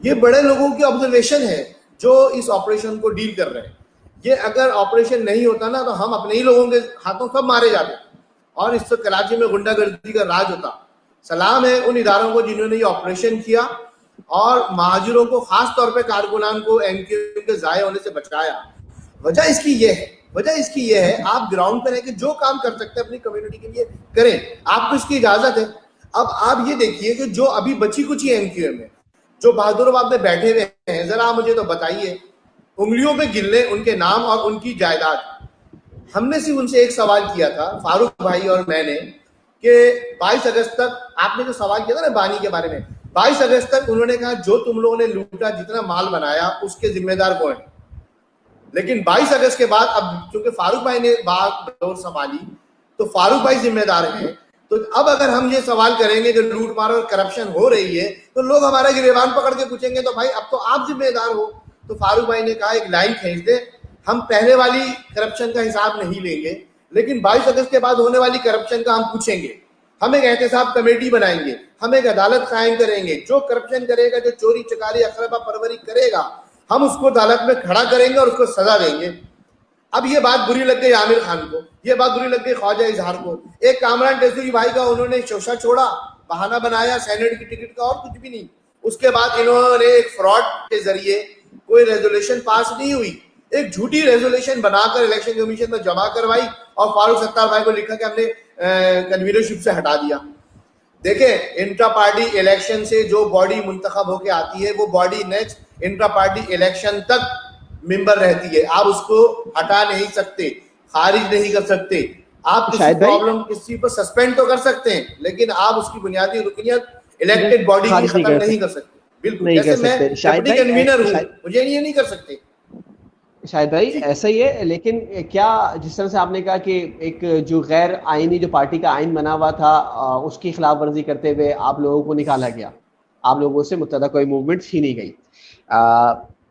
ये बड़े लोगों की ऑब्जर्वेशन है जो इस ऑपरेशन को डील कर रहे हैं। ये अगर ऑपरेशन नहीं होता ना, तो हम अपने ही लोगों के हाथों सब मारे जाते और इस कराची में गुंडागर्दी का राज होता। सलाम है उन इदारों को जिन्होंने ये ऑपरेशन किया और महाजिरों को, खास तौर पे कारकुनान को एमक्यूएम के ज़ाये होने से बचाया। वजह इसकी ये है, आप ग्राउंड पर रह के जो काम कर सकते हैं अपनी कम्युनिटी के लिए करें, आपको इसकी इजाजत है। अब आप ये देखिए कि जो अभी बची कुछ एमक्यूएम है, जो बहादुराबाद में बैठे हुए हैं, जरा मुझे तो बताइए, उंगलियों पे गिन लें उनके नाम और उनकी जायदाद। हमने सिर्फ उनसे एक सवाल किया था, फारूक भाई और मैंने, कि 22 अगस्त तक आपने जो सवाल किया था ना बानी के बारे में, 22 अगस्त तक उन्होंने कहा जो तुम लोगों ने लूटा, जितना माल बनाया, उसके जिम्मेदार कौन है। लेकिन 22 अगस्त के बाद अब चूंकि फारूक भाई ने बात दौर संभाली तो फारूक भाई जिम्मेदार हैं। तो अब अगर हम ये सवाल करेंगे कि लूट मार और करप्शन हो रही है तो लोग हमारा गिरेबान पकड़ के पूछेंगे तो भाई अब तो आप जिम्मेदार हो। तो फारूक भाई ने कहा एक लाइन खींच दे, हम पहले वाली करप्शन का हिसाब नहीं लेंगे, लेकिन 22 अगस्त के बाद होने वाली करप्शन का हम पूछेंगे। हम एक एहतसाब कमेटी बनाएंगे, हम एक अदालत कायम करेंगे, जो करप्शन करेगा, जो चोरी चकारी अखरबा परवरी करेगा, हम उसको अदालत में खड़ा करेंगे और उसको सजा देंगे। अब ये बात बुरी लग गई आमिर खान को, ये बात बुरी लग गई ख्वाजा इजहार को। एक कामरान टेसुरी भाई का उन्होंने शोषा छोड़ा, बहाना बनाया सेनेट की टिकट का और कुछ भी नहीं। उसके बाद इन्होंने एक फ्रॉड के जरिए कोई रेजोल्यूशन पास नहीं हुई, एक झूठी रेजोल्यूशन बनाकर इलेक्शन कमीशन में जमा करवाई और फारूक सत्तार भाई को लिखा कि हमने कन्वीनरशिप से हटा दिया। देखें, इंट्रा पार्टी इलेक्शन से जो बॉडी मुंतखब होके आती है वो body next intra party election तक मेंबर रहती है। आप उसको हटा नहीं सकते, खारिज नहीं कर सकते। आप किसी प्रॉब्लम किसी पर सस्पेंड तो कर सकते हैं, लेकिन आप उसकी बुनियादी रुकनियत इलेक्टेड बॉडी की खत्म नहीं कर सकते। बिल्कुल, जैसे मैं डिप्टी कन्वीनर हूं, मुझे ये नहीं कर सकते। शायद भाई ऐसा ही है, लेकिन क्या जिस तरह से आपने कहा कि एक जो गैर आईनी जो पार्टी का आइन बना हुआ था उसकी खिलाफ वर्जी करते हुए आप लोगों को निकाला गया, आप लोगों से मुत्तदा कोई मूवमेंट छीनी गई।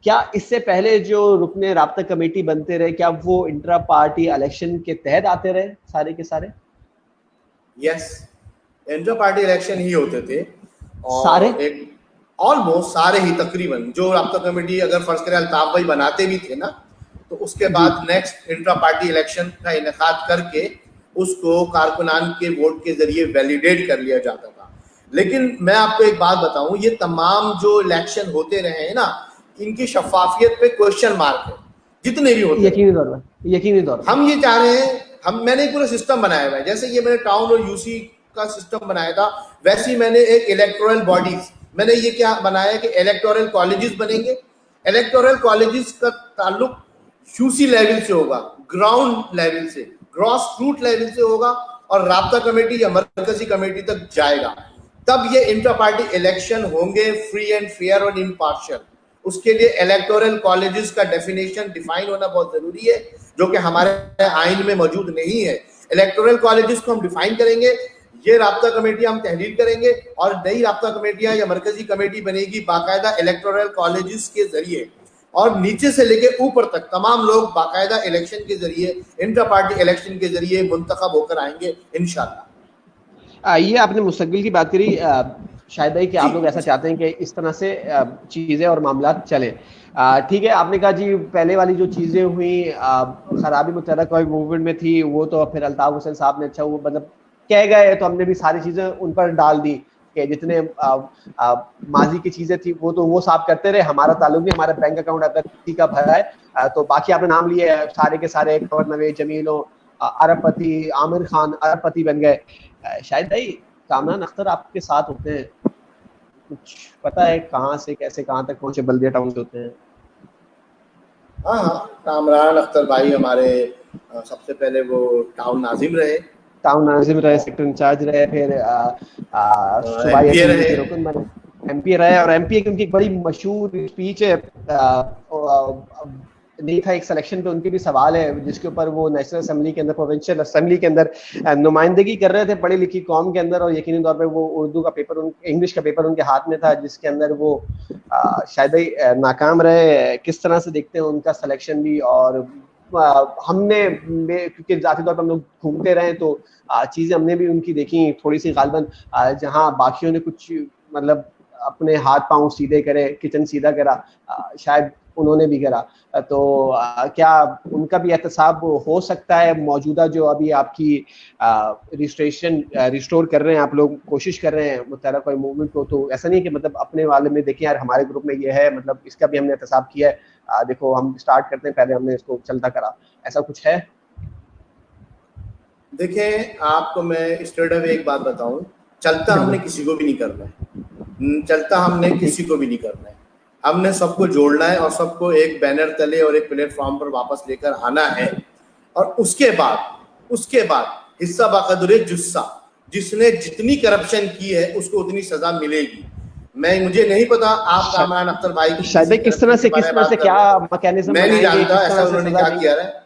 क्या इससे पहले जो रुकने राब्ता कमेटी बनते रहे, क्या वो इंट्रा पार्टी इलेक्शन के तहत आते रहे सारे के सारे? यस, इंट्रा पार्टी इलेक्शन ही होते थे और सारे ऑलमोस्ट सारे ही तकरीबन। जो राब्ता कमेटी अगर फर्ज करें अल्ताफ भाई बनाते भी थे ना, तो उसके बाद नेक्स्ट इंट्रा पार्टी इलेक्शन का इनेकाद करके उसको कारकुनान के वोट के जरिए वैलिडेट कर लिया जाता था। लेकिन मैं आपको एक बात बताऊं, ये तमाम जो इलेक्शन होते रहे हैं ना, इनकी शफाफियत पे क्वेश्चन मार्क है, जितने भी होते यकीनी तौर हम ये चाह रहे हैं, मैंने पूरा सिस्टम बनाया हुआ है। जैसे ये मैंने टाउन और यूसी का सिस्टम बनाया था, वैसे ही मैंने एक इलेक्टोरल बॉडीज, मैंने ये क्या बनाया कि इलेक्टोरल कॉलेजेस बनेंगे। इलेक्टोरल कॉलेजेस का ताल्लुक यूसी लेवल से होगा, ग्राउंड लेवल से, ग्रॉस रूट लेवल से होगा और राब्ता कमेटी या मरकजी कमेटी तक जाएगा। तब ये इंट्रा पार्टी इलेक्शन होंगे फ्री एंड फेयर और इम्पार्शियल। उसके लिए इलेक्टोरल कॉलेजेस का डेफिनेशन डिफाइन होना बहुत जरूरी है, जो कि हमारे आइन में मौजूद नहीं है। इलेक्टोरल कॉलेजेस को हम डिफाइन करेंगे, ये राब्ता कमेटी हम तहलील करेंगे और नई राब्ता कमेटियां या मरकजी कमेटी बनेगी बाकायदा इलेक्टोरल कॉलेजेस के जरिए, और नीचे से लेके ऊपर तक तमाम लोग बाकायदा इलेक्शन के जरिए, इंट्रा पार्टी इलेक्शन के जरिए मुंतखब होकर आएंगे इंशाल्लाह। ये आपने मुस्तकबिल की बात करी, शायद ही कि आप लोग ऐसा चाहते हैं कि इस तरह से चीज़ें और मामला चले। ठीक है, आपने कहा जी पहले वाली जो चीज़ें हुई खराबी मुतहर्रिक कोई मूवमेंट में थी, वो तो फिर अल्ताफ हुसैन साहब ने अच्छा वो मतलब कह गए, तो हमने भी सारी चीज़ें उन पर डाल दी कि जितने माजी की चीज़ें थी वो तो वो साफ करते रहे, हमारा ताल्लुक नहीं, हमारा बैंक अकाउंट अगर किसी का भरा है तो बाकी आपने नाम लिए सारे के सारे, खबर नवेज जमीलो, अरबपति, आमिर खान अरबपति बन गए। शायद भाई कामरान अख्तर आपके साथ होते हैं, कुछ पता है कहाँ से कैसे कहाँ तक पहुंचे बल्दिया टाउन से होते हैं? हाँ, कामरान अख्तर भाई हमारे सबसे पहले वो टाउन नाजिम रहे, सेक्टर इंचार्ज रहे, फिर एमपी रहे, और एमपी की उनकी बड़ी मशहूर स्पीच है, नहीं था एक सिलेक्शन पे उनके भी सवाल है जिसके ऊपर वो नेशनल असेंबली के अंदर, प्रोविंशियल असेंबली के अंदर नुमाइंदगी कर रहे थे पढ़ी लिखी कौम के अंदर, और यकीनी तौर पे वो उर्दू का पेपर, इंग्लिश का पेपर उनके हाथ में था जिसके अंदर वो शायद ही नाकाम रहे। किस तरह से देखते हैं उनका सिलेक्शन भी? और हमने क्योंकि जाती तौर पर हम लोग घूमते रहे तो चीज़ें हमने भी उनकी देखी थोड़ी सी, गालबन जहाँ बाकियों ने कुछ मतलब अपने हाथ पांव सीधे करे, किचन सीधा करा, शायद उन्होंने भी करा। तो क्या उनका भी एहतसाब हो सकता है? मौजूदा जो अभी आपकी रजिस्ट्रेशन रिस्टोर कर रहे हैं, आप लोग कोशिश कर रहे हैं मुतहर्रिक कोई मूवमेंट को, तो ऐसा नहीं है कि मतलब अपने वाले में देखें यार हमारे ग्रुप में ये है, मतलब इसका भी हमने एहतसाब किया है, देखो हम स्टार्ट करते हैं, पहले हमने इसको चलता करा, ऐसा कुछ है? देखें, आपको मैं स्ट्रेट अवे एक बात बताऊं, चलता हमने किसी को भी नहीं करना है, चलता हमने किसी को भी नहीं करना है। हमने सबको जोड़ना है और सबको एक बैनर तले और एक प्लेटफॉर्म पर वापस लेकर आना है। और उसके बाद हिस्सा बाकदुरे जुस्सा, जिसने जितनी करप्शन की है उसको उतनी सजा मिलेगी। मुझे नहीं पता आप कामरान अख्तर भाई की शायद किस तरह से क्या मैकेनिज्म मैं नहीं बनाएंगे, जानता किस ऐसा तरह से उन्होंने सजा क्या देंगे? किया है।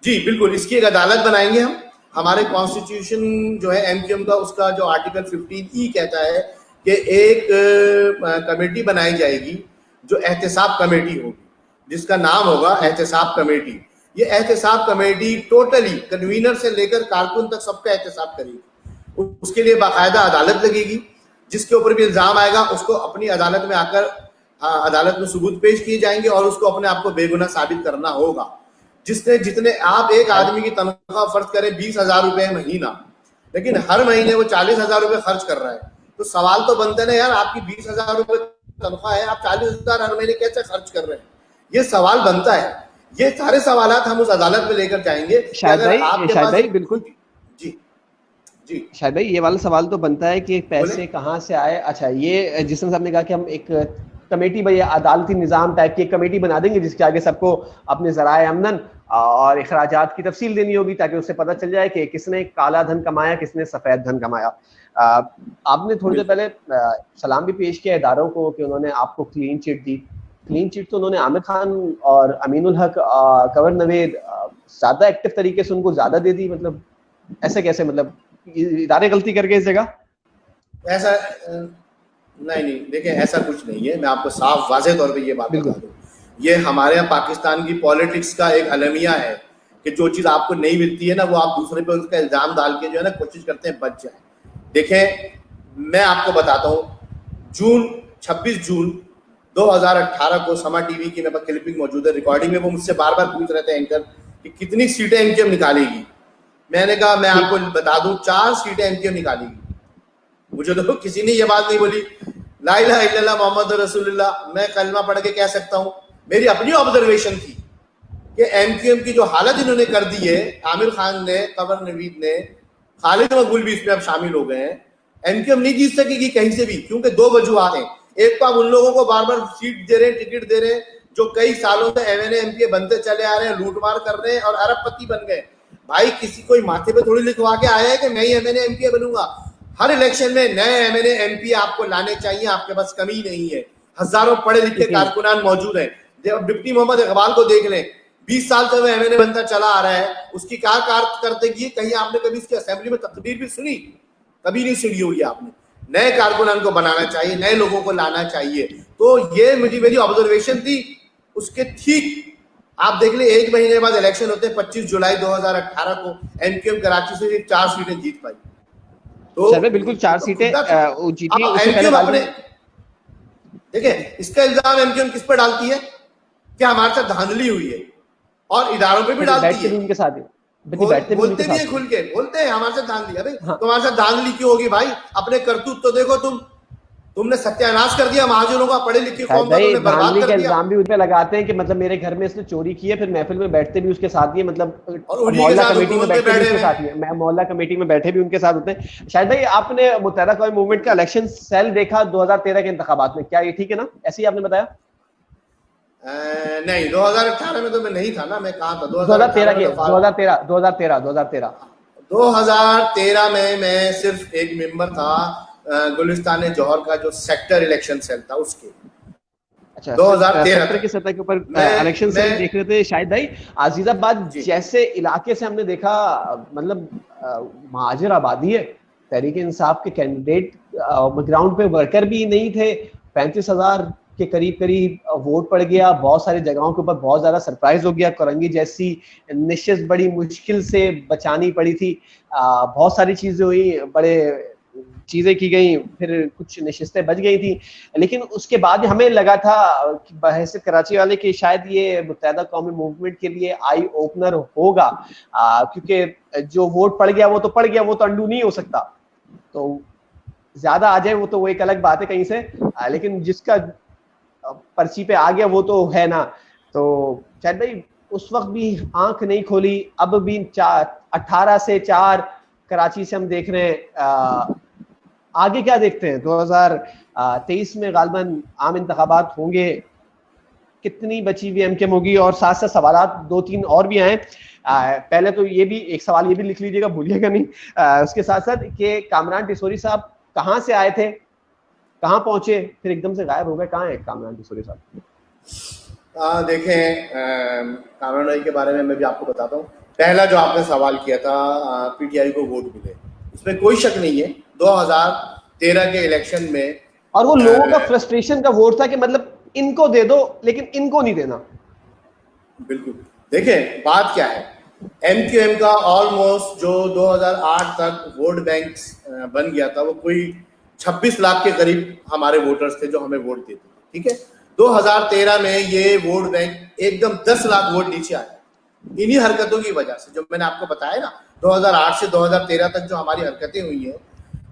जी बिल्कुल, इसकी एक अदालत बनाएंगे हम। हमारे कॉन्स्टिट्यूशन जो है एमक्यूएम का, उसका जो आर्टिकल 15E कहता है कि एक कमेटी बनाई जाएगी जो एहतसाब कमेटी होगी, जिसका नाम होगा एहतसाब कमेटी। ये एहतसाब कमेटी टोटली कन्वीनर से लेकर कारकुन तक सबका एहतसाब करेगी। उसके लिए बाकायदा अदालत लगेगी, जिसके ऊपर भी इल्जाम आएगा उसको अपनी अदालत में आकर अदालत में सबूत पेश किए जाएंगे और उसको अपने आप को बेगुनाह साबित करना होगा। जिसने जितने आप एक आदमी की तनख्वाह फर्ज करें 20,000 रुपए महीना, लेकिन हर महीने वो 40,000 रुपए खर्च कर रहा है, तो सवाल तो बनता है ना यार, आपकी 20,000 रुपए तनख्वाह है, आप 40,000 हर महीने कैसे खर्च कर रहे हैं? ये सवाल बनता है। ये सारे सवाल हम उस अदालत में लेकर जाएंगे। शायद भाई बिल्कुल जी जी शायद भाई ये वाला सवाल तो बनता है कि पैसे कहाँ से आए। अच्छा, ये जिसने साहब ने कहा कि हम एक कमेटी, भाई अदालती निज़ाम टाइप की एक कमेटी बना देंगे जिसके आगे सबको अपने ज़राए आमदन और अखराजात की तफसील देनी होगी, ताकि उससे पता चल जाए कि किसने काला धन कमाया, किसने सफ़ेद धन कमाया। आपने थोड़ी देर पहले सलाम भी पेश किया इदारों को कि उन्होंने आपको क्लीन चिट दी। क्लीन चिट तो उन्होंने आमिर खान और अमीनुल हक, कंवर नवेद, ज़्यादा एक्टिव तरीके से उनको ज़्यादा दे दी। मतलब ऐसे कैसे, मतलब इदारे गलती करके इस जगह? ऐसा नहीं, देखिए ऐसा कुछ नहीं है। मैं आपको साफ वाज़ेह तौर पे ये बात बता दूं, ये हमारे यहाँ पाकिस्तान की पॉलिटिक्स का एक अलमिया है कि जो चीज़ आपको नहीं मिलती है ना, वो आप दूसरे पे उसका इल्ज़ाम डाल के जो है ना कोशिश करते हैं बच जाए। देखें, मैं आपको बताता हूँ, 26 जून 2018 को समा टीवी की मेरे पास क्लिपिंग मौजूद है, रिकॉर्डिंग में वो मुझसे बार बार पूछ रहे थे एंकर कि कितनी सीटें एमक्यूएम निकालेगी। मैंने कहा मैं आपको बता दूं 4 सीटें एमक्यूएम निकालेगी। मुझे तो किसी ने ये बात नहीं बोली, ला इलाहा इल्लल्लाह मोहम्मद रसूलुल्लाह मैं कलमा पढ़ के कह सकता हूँ। मेरी अपनी ऑब्जर्वेशन थी कि एमक्यूएम की जो हालत इन्होंने कर दी है, आमिर खान ने, कंवर नवीद ने, खालिद मकबूल भी इसमें अब शामिल हो गए हैं। एमक्यूएम नहीं जीत सकेगी कहीं से भी, क्योंकि 2 वजूहात हैं। एक तो आप उन लोगों को बार बार सीट दे रहे हैं, टिकट दे रहे हैं, जो कई सालों से एमएनए एमपीए बनते चले आ रहे हैं, लूटमार कर रहे हैं और अरबपति बन गए। भाई किसी कोई माथे पे थोड़ी लिखवा के आया है कि मैं ही एमएनए एमपीए बनूंगा। हर इलेक्शन में नए एमएनए एमपीए आपको लाने चाहिए, आपके पास कमी नहीं है। हजारों पढ़े लिखे कारकुनान मौजूद हैं। डिप्टी मोहम्मद इकबाल को देख लें, 20 साल से वो एमएनए बनता चला आ रहा है, उसकी क्या कारकर्दगी, कहीं आपने कभी इसकी असेंबली में तकरीर भी सुनी? कभी नहीं सुनी होगी आपने। नए कारकुनान को बनाना चाहिए, नए लोगों को लाना चाहिए। तो ये मेरी ऑब्जर्वेशन थी। उसके ठीक आप देख ले, 1 महीने बाद इलेक्शन होते हैं। 25 जुलाई 2018 को एमक्यूएम कराची से सिर्फ 4 सीटें जीत पाई। तो बिल्कुल 4 सीटें जीती। एमक्यूएम अपने देखिए, इसका इल्जाम एमक्यूएम किस पर डालती है कि हमारे साथ धांधली हुई है, और इदारों पे भी डालती है। उनके साथ बोलते भी है, खुल के बोलते हैं हमारे साथ धांधली। अरे तुम्हारे साथ धांधली क्यों होगी भाई? अपने करतूत तो देखो। तुमने सत्यानाश कर दिया महाजनों का, पढ़े लिखे कौम का तुमने बर्बाद कर दिया। इल्जाम भी उस पे लगाते हैं कि मतलब मेरे घर में इसने चोरी की है, फिर महफिल में बैठते भी उसके साथ ही, मतलब मोहल्ला कमेटी में बैठते भी उसके साथ ही, मैं मोहल्ला कमेटी में बैठे भी उनके साथ होते हैं। शायद भाई आपने मुत्तहदा कौमी मूवमेंट का इलेक्शन सेल देखा 2013 के इंतखाबात में, क्या ये ठीक है ना? ऐसे ही आपने बताया? नहीं, 2018 में तो मैं नहीं था ना, मैं कहाँ था? 2013 में मैं सिर्फ एक मेंबर था गुलिस्तान जौहर का, जो सेक्टर इलेक्शन सेल था उसके। अच्छा, 2013 की सतह के ऊपर इलेक्शन सेल देख रहे थे। शायद भाई आजीजाबाद जैसे इलाके से हमने देखा, मतलब महाजिर आबादी है, तहरीक इंसाफ के कैंडिडेट ग्राउंड पे वर्कर भी नहीं थे। 35,000 के करीब वोट पड़ गया। बहुत सारी जगहों के ऊपर बहुत ज्यादा सरप्राइज हो गया। कोरंगी जैसी निशिस्त बड़ी मुश्किल से बचानी पड़ी थी। बहुत सारी चीजें हुई, बड़े चीजें की गई, फिर कुछ नशिस्तें बच गई थी। लेकिन उसके बाद हमें लगा था कि बहैसियत कराची वाले कि शायद ये मुत्तहदा कौमी मूवमेंट के लिए आई ओपनर होगा, क्योंकि जो वोट पड़ गया वो तो पड़ गया, वो तो अंडू नहीं हो सकता। तो ज्यादा आ जाए वो तो वो एक अलग बात है कहीं से, लेकिन जिसका पर्ची पे आ गया वो तो है ना। तो शायद भाई उस वक्त भी आंख नहीं खोली, अब भी 18 से 4 कराची से हम देख रहे हैं। आगे क्या देखते हैं? 2023 में गालिबन आम इंतखाबात होंगे, कितनी बची हुई एमकेएम होगी, और साथ साथ सवालात 2-3 और भी आए। पहले तो ये भी एक सवाल ये भी लिख लीजिएगा, भूलिएगा नहीं, उसके साथ साथ कि कामरान टिसोरी साहब कहाँ से आए थे, कहाँ पहुंचे, फिर एकदम से गायब हो गए, कहाँ है कामरान टिसोरी साहब? देखें, कामरान भाई के बारे में मैं भी आपको बताता हूँ। पहला जो आपने सवाल किया था पीटीआई को वोट मिले, इसमें कोई शक नहीं है 2013 के इलेक्शन में, और वो लोगों का फ्रस्ट्रेशन का वोट था कि मतलब इनको दे दो लेकिन इनको नहीं देना। बिल्कुल। देखें बात क्या है, एमक्यूएम का ऑलमोस्ट जो 2008 तक वोट बैंक बन गया था, वो कोई 26 लाख के करीब हमारे वोटर्स थे जो हमें वोट देते थे, ठीक है। 2013 में ये वोट बैंक एकदम 10 लाख वोट नीचे आया, इन्हीं हरकतों की वजह से, जो मैंने आपको बताया ना 2008 से 2013 तक जो हमारी हरकतें हुई हैं,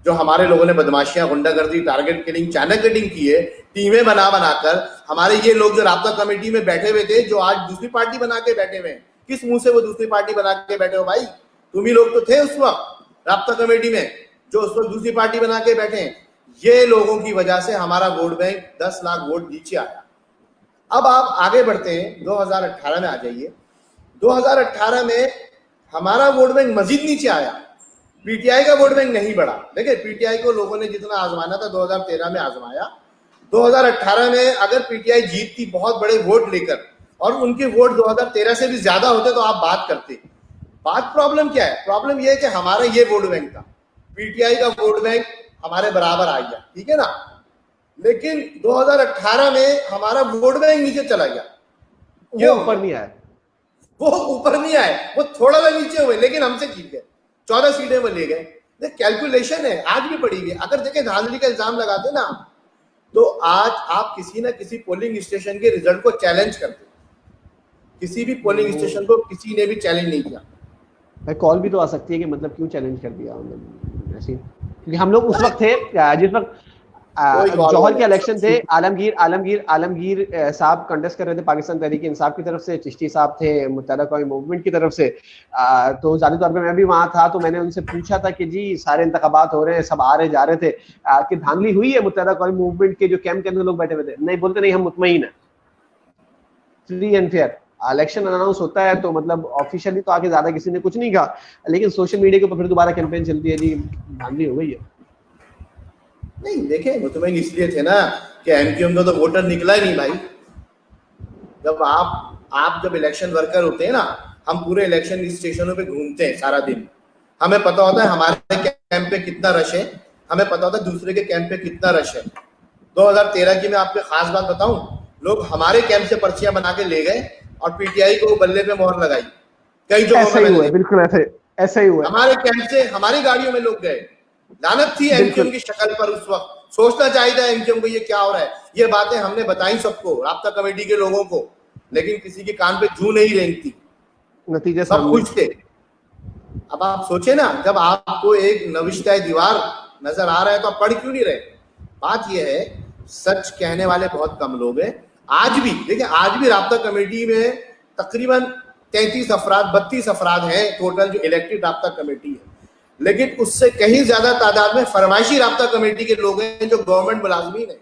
जो हमारे लोगों ने बदमाशियां, गुंडागर्दी, टारगेट किलिंग, चाइना कटिंग की है, टीमें बनाकर हमारे ये लोग जो राब्ता कमेटी में बैठे हुए थे, जो आज दूसरी पार्टी बना के बैठे हुए हैं, किस मुंह से वो दूसरी पार्टी बना के बैठे हो भाई? तुम ही लोग तो थे उस वक्त राब्ता कमेटी में, जो उस वक्त दूसरी पार्टी बना के बैठे हैं। ये लोगों की वजह से हमारा वोट बैंक 10 लाख वोट नीचे आया। अब आप आगे बढ़ते हैं, 2018 में आ जाइए। 2018 में हमारा वोट बैंक मजीद नीचे आया, पीटीआई का वोट बैंक नहीं बढ़ा। देखिए, पीटीआई को लोगों ने जितना आजमाना था 2013 में आजमाया, 2018 में अगर पीटीआई जीतती बहुत बड़े वोट लेकर और उनके वोट 2013 से भी ज्यादा होते तो आप बात करते। बात प्रॉब्लम क्या है? प्रॉब्लम यह है कि हमारा ये वोट बैंक था, पीटीआई का वोट बैंक हमारे बराबर आ गया, ठीक है ना। लेकिन 2018 में हमारा वोट बैंक नीचे चला गया। वो ऊपर नहीं आया, वो ऊपर नहीं आए, वो थोड़ा सा नीचे हुए, लेकिन हमसे जीत गए, 14 सीटें वो ले गए। कैलकुलेशन है, आज भी पड़ी हुई। अगर देखें धांधली का इल्जाम लगाते ना, तो आज आप किसी ना किसी पोलिंग स्टेशन के रिजल्ट को चैलेंज करते, किसी भी पोलिंग स्टेशन को किसी ने भी चैलेंज नहीं किया। कॉल भी तो आ सकती है कि मतलब क्यों चैलेंज कर दिया ऐसे, क्योंकि हम लोग उस वक्त थे जिस वक्त जौहर के इलेक्शन थे, आलमगीर साहब कंटेस्ट कर रहे थे पाकिस्तान तहरीक इंसाफ की तरफ से, चिश्ती साहब थे मुत्तहदा कौमी मूवमेंट की तरफ से। तो जाती तौर पे मैं भी वहां था, तो मैंने उनसे पूछा था कि जी सारे इंतखाबात हो रहे हैं, सब आ रहे जा रहे थे, कि धांधली हुई है मुत्तहदा कौमी मूवमेंट के जो कैंप के अंदर लोग बैठे हुए थे? नहीं, बोलते नहीं, हम मुतमईन है, free and fair election announce होता है तो मतलब ऑफिशियली तो आगे ज्यादा किसी ने कुछ नहीं कहा, लेकिन सोशल मीडिया के ऊपर फिर दोबारा कैंपेन चलती है जी धांधली हो गई है। नहीं, देखे मुतमईन इसलिए थे ना कि एमक्यूएम का तो वोटर निकला ही नहीं भाई। जब आप जब इलेक्शन वर्कर होते हैं ना, हम पूरे इलेक्शन स्टेशनों पे घूमते हैं सारा दिन, हमें पता होता है हमारे कैंप पे कितना रश है, हमें पता होता है दूसरे के कैंप पे कितना रश है। 2013 की मैं आपको खास बात बताऊं, लोग हमारे कैंप से पर्चियां बना के ले गए और पीटीआई को बल्ले पे मोहर लगाई। कई जगहों में बिल्कुल ऐसा ही हुआ, हमारे कैंप से हमारी गाड़ियों में लोग गए। लानत थी एमक्यूएम की शक्ल पर उस वक्त, सोचना चाहिए था एमक्यूएम को ये क्या हो रहा है। ये बातें हमने बताई सबको, राब्ता कमेटी के लोगों को, लेकिन किसी के कान पे जू नहीं रेंगती, नतीजा सब खुश थे। अब आप सोचे ना, जब आपको एक नविश्ता दीवार नजर आ रहा है तो आप पढ़ क्यों नहीं रहे? बात यह है, सच कहने वाले बहुत कम लोग हैं। आज भी देखिए, आज भी राब्ता कमेटी में तकरीबन 33 अफराद 32 अफराद हैं टोटल जो इलेक्टेड राब्ता कमेटी है, लेकिन उससे कहीं ज्यादा तादाद में फरमाइशी राब्ता कमेटी के लोग हैं जो गवर्नमेंट मुलाजमीन है,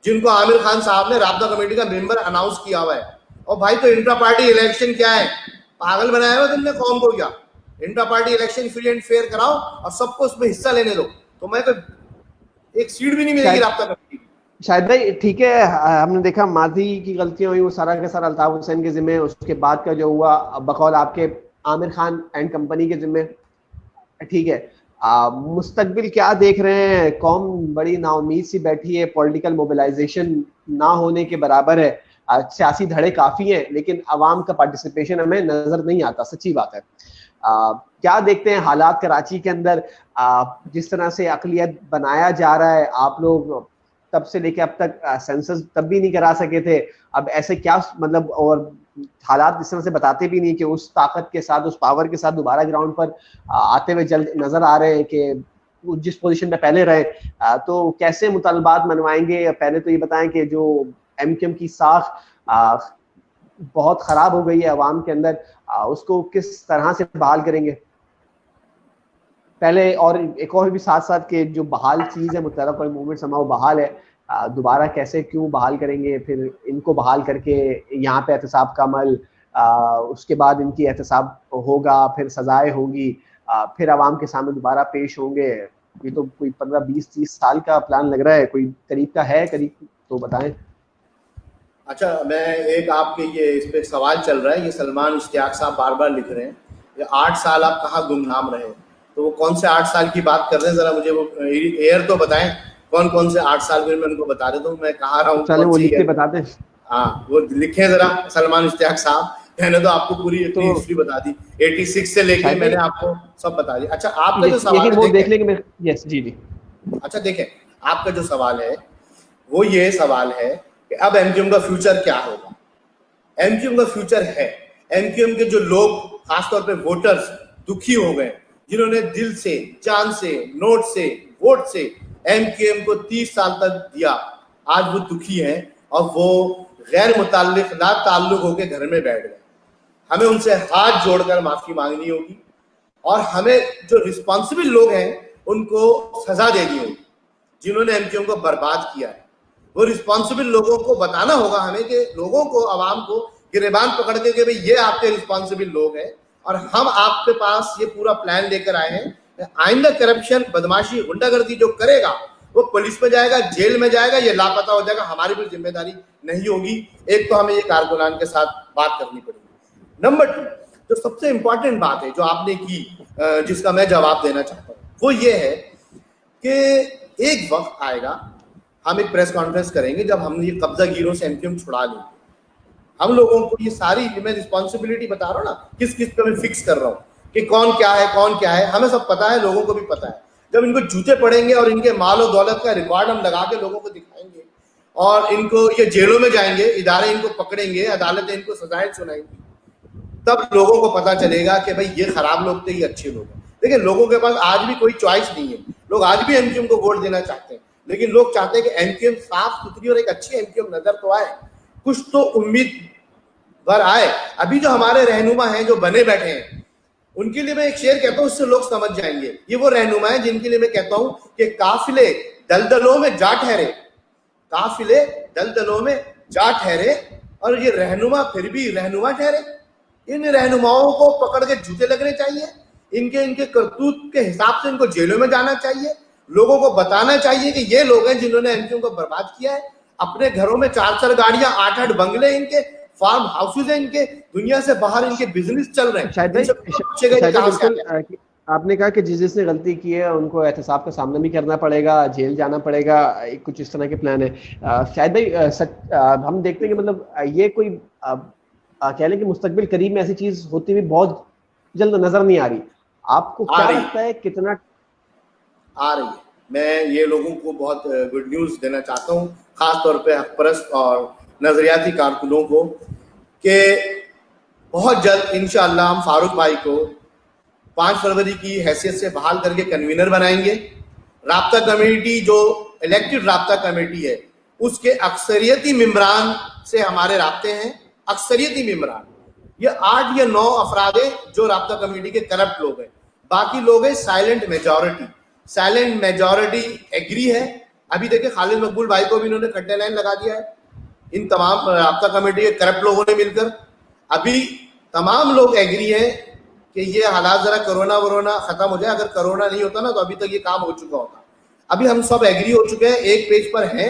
जिनको आमिर खान साहब ने राब्ता कमेटी का मेंबर अनाउंस किया हुआ है। और भाई तो इंट्रा पार्टी इलेक्शन क्या है, पागल बनाया हुआ तुमने कौम को? क्या intra party election free and fair कराओ और सबको उसमें हिस्सा लेने दो, तो मैं तो एक सीट भी नहीं मिलेगी राब्ता कमेटी। शायद भाई ठीक है, हमने देखा माजी की गलतियां हुई, वो सारा के सारा अल्ताफ हुसैन के जिम्मे, उसके बाद का जो हुआ बकौल आपके आमिर खान एंड कंपनी के जिम्मे, ठीक है। मुस्तकबिल क्या देख रहे हैं? कौम बड़ी नाउमीद सी बैठी है, पॉलिटिकल मोबिलाइजेशन ना होने के बराबर है, सियासी धड़े काफी हैं, लेकिन अवाम का पार्टिसिपेशन हमें नजर नहीं आता, सच्ची बात है। क्या देखते हैं हालात कराची के अंदर, जिस तरह से अक़लियत बनाया जा रहा है? आप लोग तब से लेके अब तक सेंसस तब भी नहीं करा सके थे, अब ऐसे क्या मतलब, और हालात इस तरह से बताते भी नहीं कि उस ताकत के साथ, उस पावर के साथ दोबारा ग्राउंड पर आते हुए जल्द नजर आ रहे हैं कि जिस पोजीशन पे पहले रहे। तो कैसे मुतालबात मनवाएंगे? पहले तो ये बताएं कि जो एमक्यूएम की साख बहुत खराब हो गई है अवाम के अंदर, उसको किस तरह से बहाल करेंगे पहले? और एक और भी साथ साथ के जो बहाल चीज है, मुत्तहदा कौमी मूवमेंट समाओ बहाल है, दोबारा कैसे क्यों बहाल करेंगे, फिर इनको बहाल करके यहाँ पे एहतसाब का अमल, उसके बाद इनकी एहतसाब होगा, फिर सजाएं होंगी, फिर आवाम के सामने दोबारा पेश होंगे। ये तो कोई 15-20-30 साल का प्लान लग रहा है, कोई करीब का है करीब तो बताएं। अच्छा, मैं एक आपके ये इस पे सवाल चल रहा है, ये सलमान इश्तियाक साहब बार बार लिख रहे हैं, ये 8 साल आप कहाँ गुमनाम रहे, तो वो कौन से 8 साल की बात कर रहे हैं, जरा मुझे वो एयर तो बताएं, कौन कौन से 8 साल, फिर मैं उनको बता देता हूँ मैं कहाँ रहा हूँ, चले कौन वो सी लिख के ईयर। बताते। हाँ, वो लिखे जरा सलमान इश्तियाक साहब, मैंने तो आपको पूरी तो इतनी हिस्ट्री बता दी, 86 से लेके शायद मैंने भाई, आपको सब बता दिया। अच्छा, आपका जो सवाल लेकिन है वो देख देखें, लेंगे मैं। यस जी जी। अच्छा देखें, आपका जो सवाल है वो ये सवाल है कि अब एमक्यूएम का फ्यूचर क्या होगा। एमक्यूएम का फ्यूचर है, एमक्यूएम के जो लोग खासतौर पे वोटर्स दुखी हो गए, जिन्होंने दिल से, जान से, नोट से, वोट से एमक्यूएम को 30 साल तक दिया, आज वो दुखी हैं और वो गैर मुताल्लिक ला ताल्लुक होकर घर में बैठ गए। हमें उनसे हाथ जोड़कर माफी मांगनी होगी और हमें जो रिस्पॉन्सिबल लोग हैं उनको सजा देनी होगी, जिन्होंने एमक्यूएम को बर्बाद किया है। वो रिस्पॉन्सिबल लोगों को बताना होगा हमें कि लोगों को, आवाम को गिरेबान पकड़ के भाई ये आपके रिस्पॉन्सिबल लोग हैं और हम आपके पास ये पूरा प्लान लेकर आए हैं। आइंदा करप्शन, बदमाशी, गुंडागर्दी जो करेगा वो पुलिस में जाएगा, जेल में जाएगा, ये लापता हो जाएगा, हमारी भी जिम्मेदारी नहीं होगी। एक तो हमें ये कारकुनान के साथ बात करनी पड़ेगी। नंबर 2, जो सबसे इंपॉर्टेंट बात है जो आपने की, जिसका मैं जवाब देना चाहता हूँ, वो ये है कि एक वक्त आएगा, हम एक प्रेस कॉन्फ्रेंस करेंगे जब हम ये कब्जागिरों से एमक्यूएम छुड़ा लेंगे। हम लोगों को ये सारी, मैं रिस्पॉन्सिबिलिटी बता रहा हूँ ना, किस किस पे मैं फिक्स कर रहा हूँ कि कौन क्या है, कौन क्या है, हमें सब पता है, लोगों को भी पता है। जब इनको जूते पड़ेंगे और इनके माल और दौलत का रिकॉर्ड हम लगा के लोगों को दिखाएंगे और इनको ये जेलों में जाएंगे, इदारे इनको पकड़ेंगे, अदालतें इनको सजाएं सुनाएंगी, तब लोगों को पता चलेगा कि भाई ये खराब लोग थे, ये अच्छे लोग हैं। देखिए, लोगों के पास आज भी कोई चॉइस नहीं है, लोग आज भी एमक्यूएम को वोट देना चाहते हैं, लेकिन लोग चाहते हैं कि एमक्यूएम साफ सुथरी और एक अच्छी एमक्यूएम नजर तो आए, कुछ तो उम्मीद भर आए। अभी जो हमारे रहनुमा हैं जो बने बैठे हैं, उनके लिए मैं एक शेर कहता हूं, उससे लोग समझ जाएंगे। ये वो रहनुमा है जिनके लिए मैं कहता हूं कि काफिले दलदलों में जा ठहरे, काफिले दलदलों में जा ठहरे और ये रहनुमा फिर भी रहनुमा ठहरे। इन रहनुमाओं को पकड़ के जूते लगने चाहिए, इनके करतूत के हिसाब से इनको जेलों में जाना चाहिए। लोगों को बताना चाहिए कि ये लोग हैं जिन्होंने एमक्यूएम को बर्बाद किया है। अपने घरों में 4-4 गाड़ियां, 8-8 बंगले, इनके फार्म हाउसेज हैं, इनके दुनिया से बाहर इनके बिजनेस चल रहे हैं। शायद भाई, बिल्कुल आपने कहा कि जिसने गलती की है उनको एहतसाब का सामना भी करना पड़ेगा, जेल जाना पड़ेगा, कुछ इस तरह के प्लान है। शायद भाई, हम देखते हैं कि मतलब ये कोई कह लें कि मुस्तकबिल करीब में ऐसी चीज होती हुई बहुत जल्द नजर नहीं आ रही। आपको क्या लगता है कितना आ रही है? मैं ये लोगों को बहुत गुड न्यूज देना चाहता हूँ, खास तौर पे हकपरस्त और नजरियाती कारकुनों को, कि बहुत जल्द इंशाअल्लाह हम फारूक भाई को 5 फरवरी की हैसियत से बहाल करके कन्वीनर बनाएंगे। राब्ता कमेटी, जो इलेक्टेड राब्ता कमेटी है, उसके अक्सरियती मेंबरान से हमारे राब्ते हैं। अक्सरियती मेंबरान ये 8 या 9 अफराद हैं जो राब्ता कमेटी के करप्ट लोग हैं, बाकी लोग हैं silent majority. Silent majority agree है। अभी देखिए, खालिद मकबूल भाई को भी इन्होंने कट्टे लाइन लगा दिया है, इन तमाम राब्ता कमेटी के करप्ट लोगों ने मिलकर। अभी तमाम लोग एग्री हैं कि ये हालात जरा कोरोना वरोना खत्म हो जाए। अगर कोरोना नहीं होता ना तो अभी तक ये काम हो चुका होता। अभी हम सब एग्री हो चुके हैं, एक पेज पर हैं।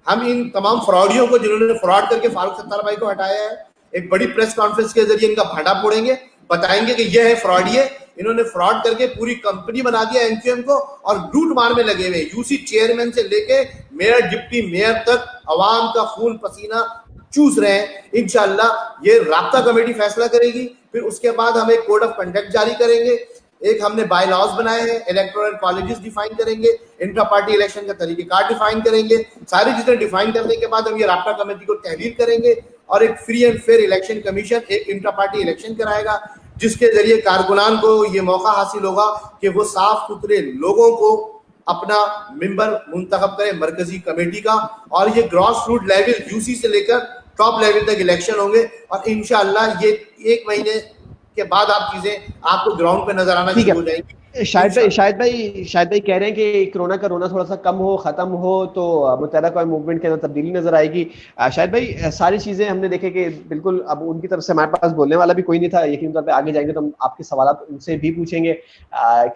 हम इन तमाम फ्रॉडियों को, जिन्होंने फ्रॉड करके फारूक सत्तार भाई को हटाया है, एक बड़ी प्रेस कॉन्फ्रेंस के जरिए इनका भांडा फोड़ेंगे, बताएंगे कि ये है फ्रॉडी है, इन्होंने फ्रॉड करके पूरी कंपनी बना दिया एमक्यूएम को और लूट मार में लगे हुए। यूसी चेयरमैन से लेके मेयर, डिप्टी मेयर तक अवाम का खून पसीना चूस रहे हैं। इंशाअल्लाह ये राब्ता कमेटी फैसला करेगी, फिर उसके बाद हम एक कोड ऑफ कंडक्ट जारी करेंगे, एक हमने बाय लॉज बनाए हैं, इलेक्टोरल कॉलेजेस डिफाइन करेंगे, इंट्रा पार्टी इलेक्शन का तरीकेकार डिफाइन करेंगे। सारी चीजें डिफाइन करने के बाद हम ये राब्ता कमेटी को तहरीर करेंगे और एक free and fair election commission, एक इंट्रा पार्टी इलेक्शन कराएगा, जिसके जरिए कारकुनान को ये मौका हासिल होगा कि वो साफ सुथरे लोगों को अपना मेंबर मुंतखब करें मरकजी कमेटी का, और ये ग्रॉस रूट लेवल यूसी से लेकर टॉप लेवल तक इलेक्शन होंगे। और इंशाअल्लाह ये 1 महीने के बाद आप चीजें आपको ग्राउंड पे नजर आना शुरू हो जाएंगी। शायद भाई कह रहे हैं कि कोरोना का रोना थोड़ा सा कम हो, खत्म हो तो मुत्तहदा कौम मूवमेंट के अंदर तब्दीली नजर आएगी। शायद भाई सारी चीजें हमने देखे कि बिल्कुल अब उनकी तरफ से हमारे पास बोलने वाला भी कोई नहीं था। यकीन तौर पे आगे जाएंगे तो हम आपके सवाल उनसे भी पूछेंगे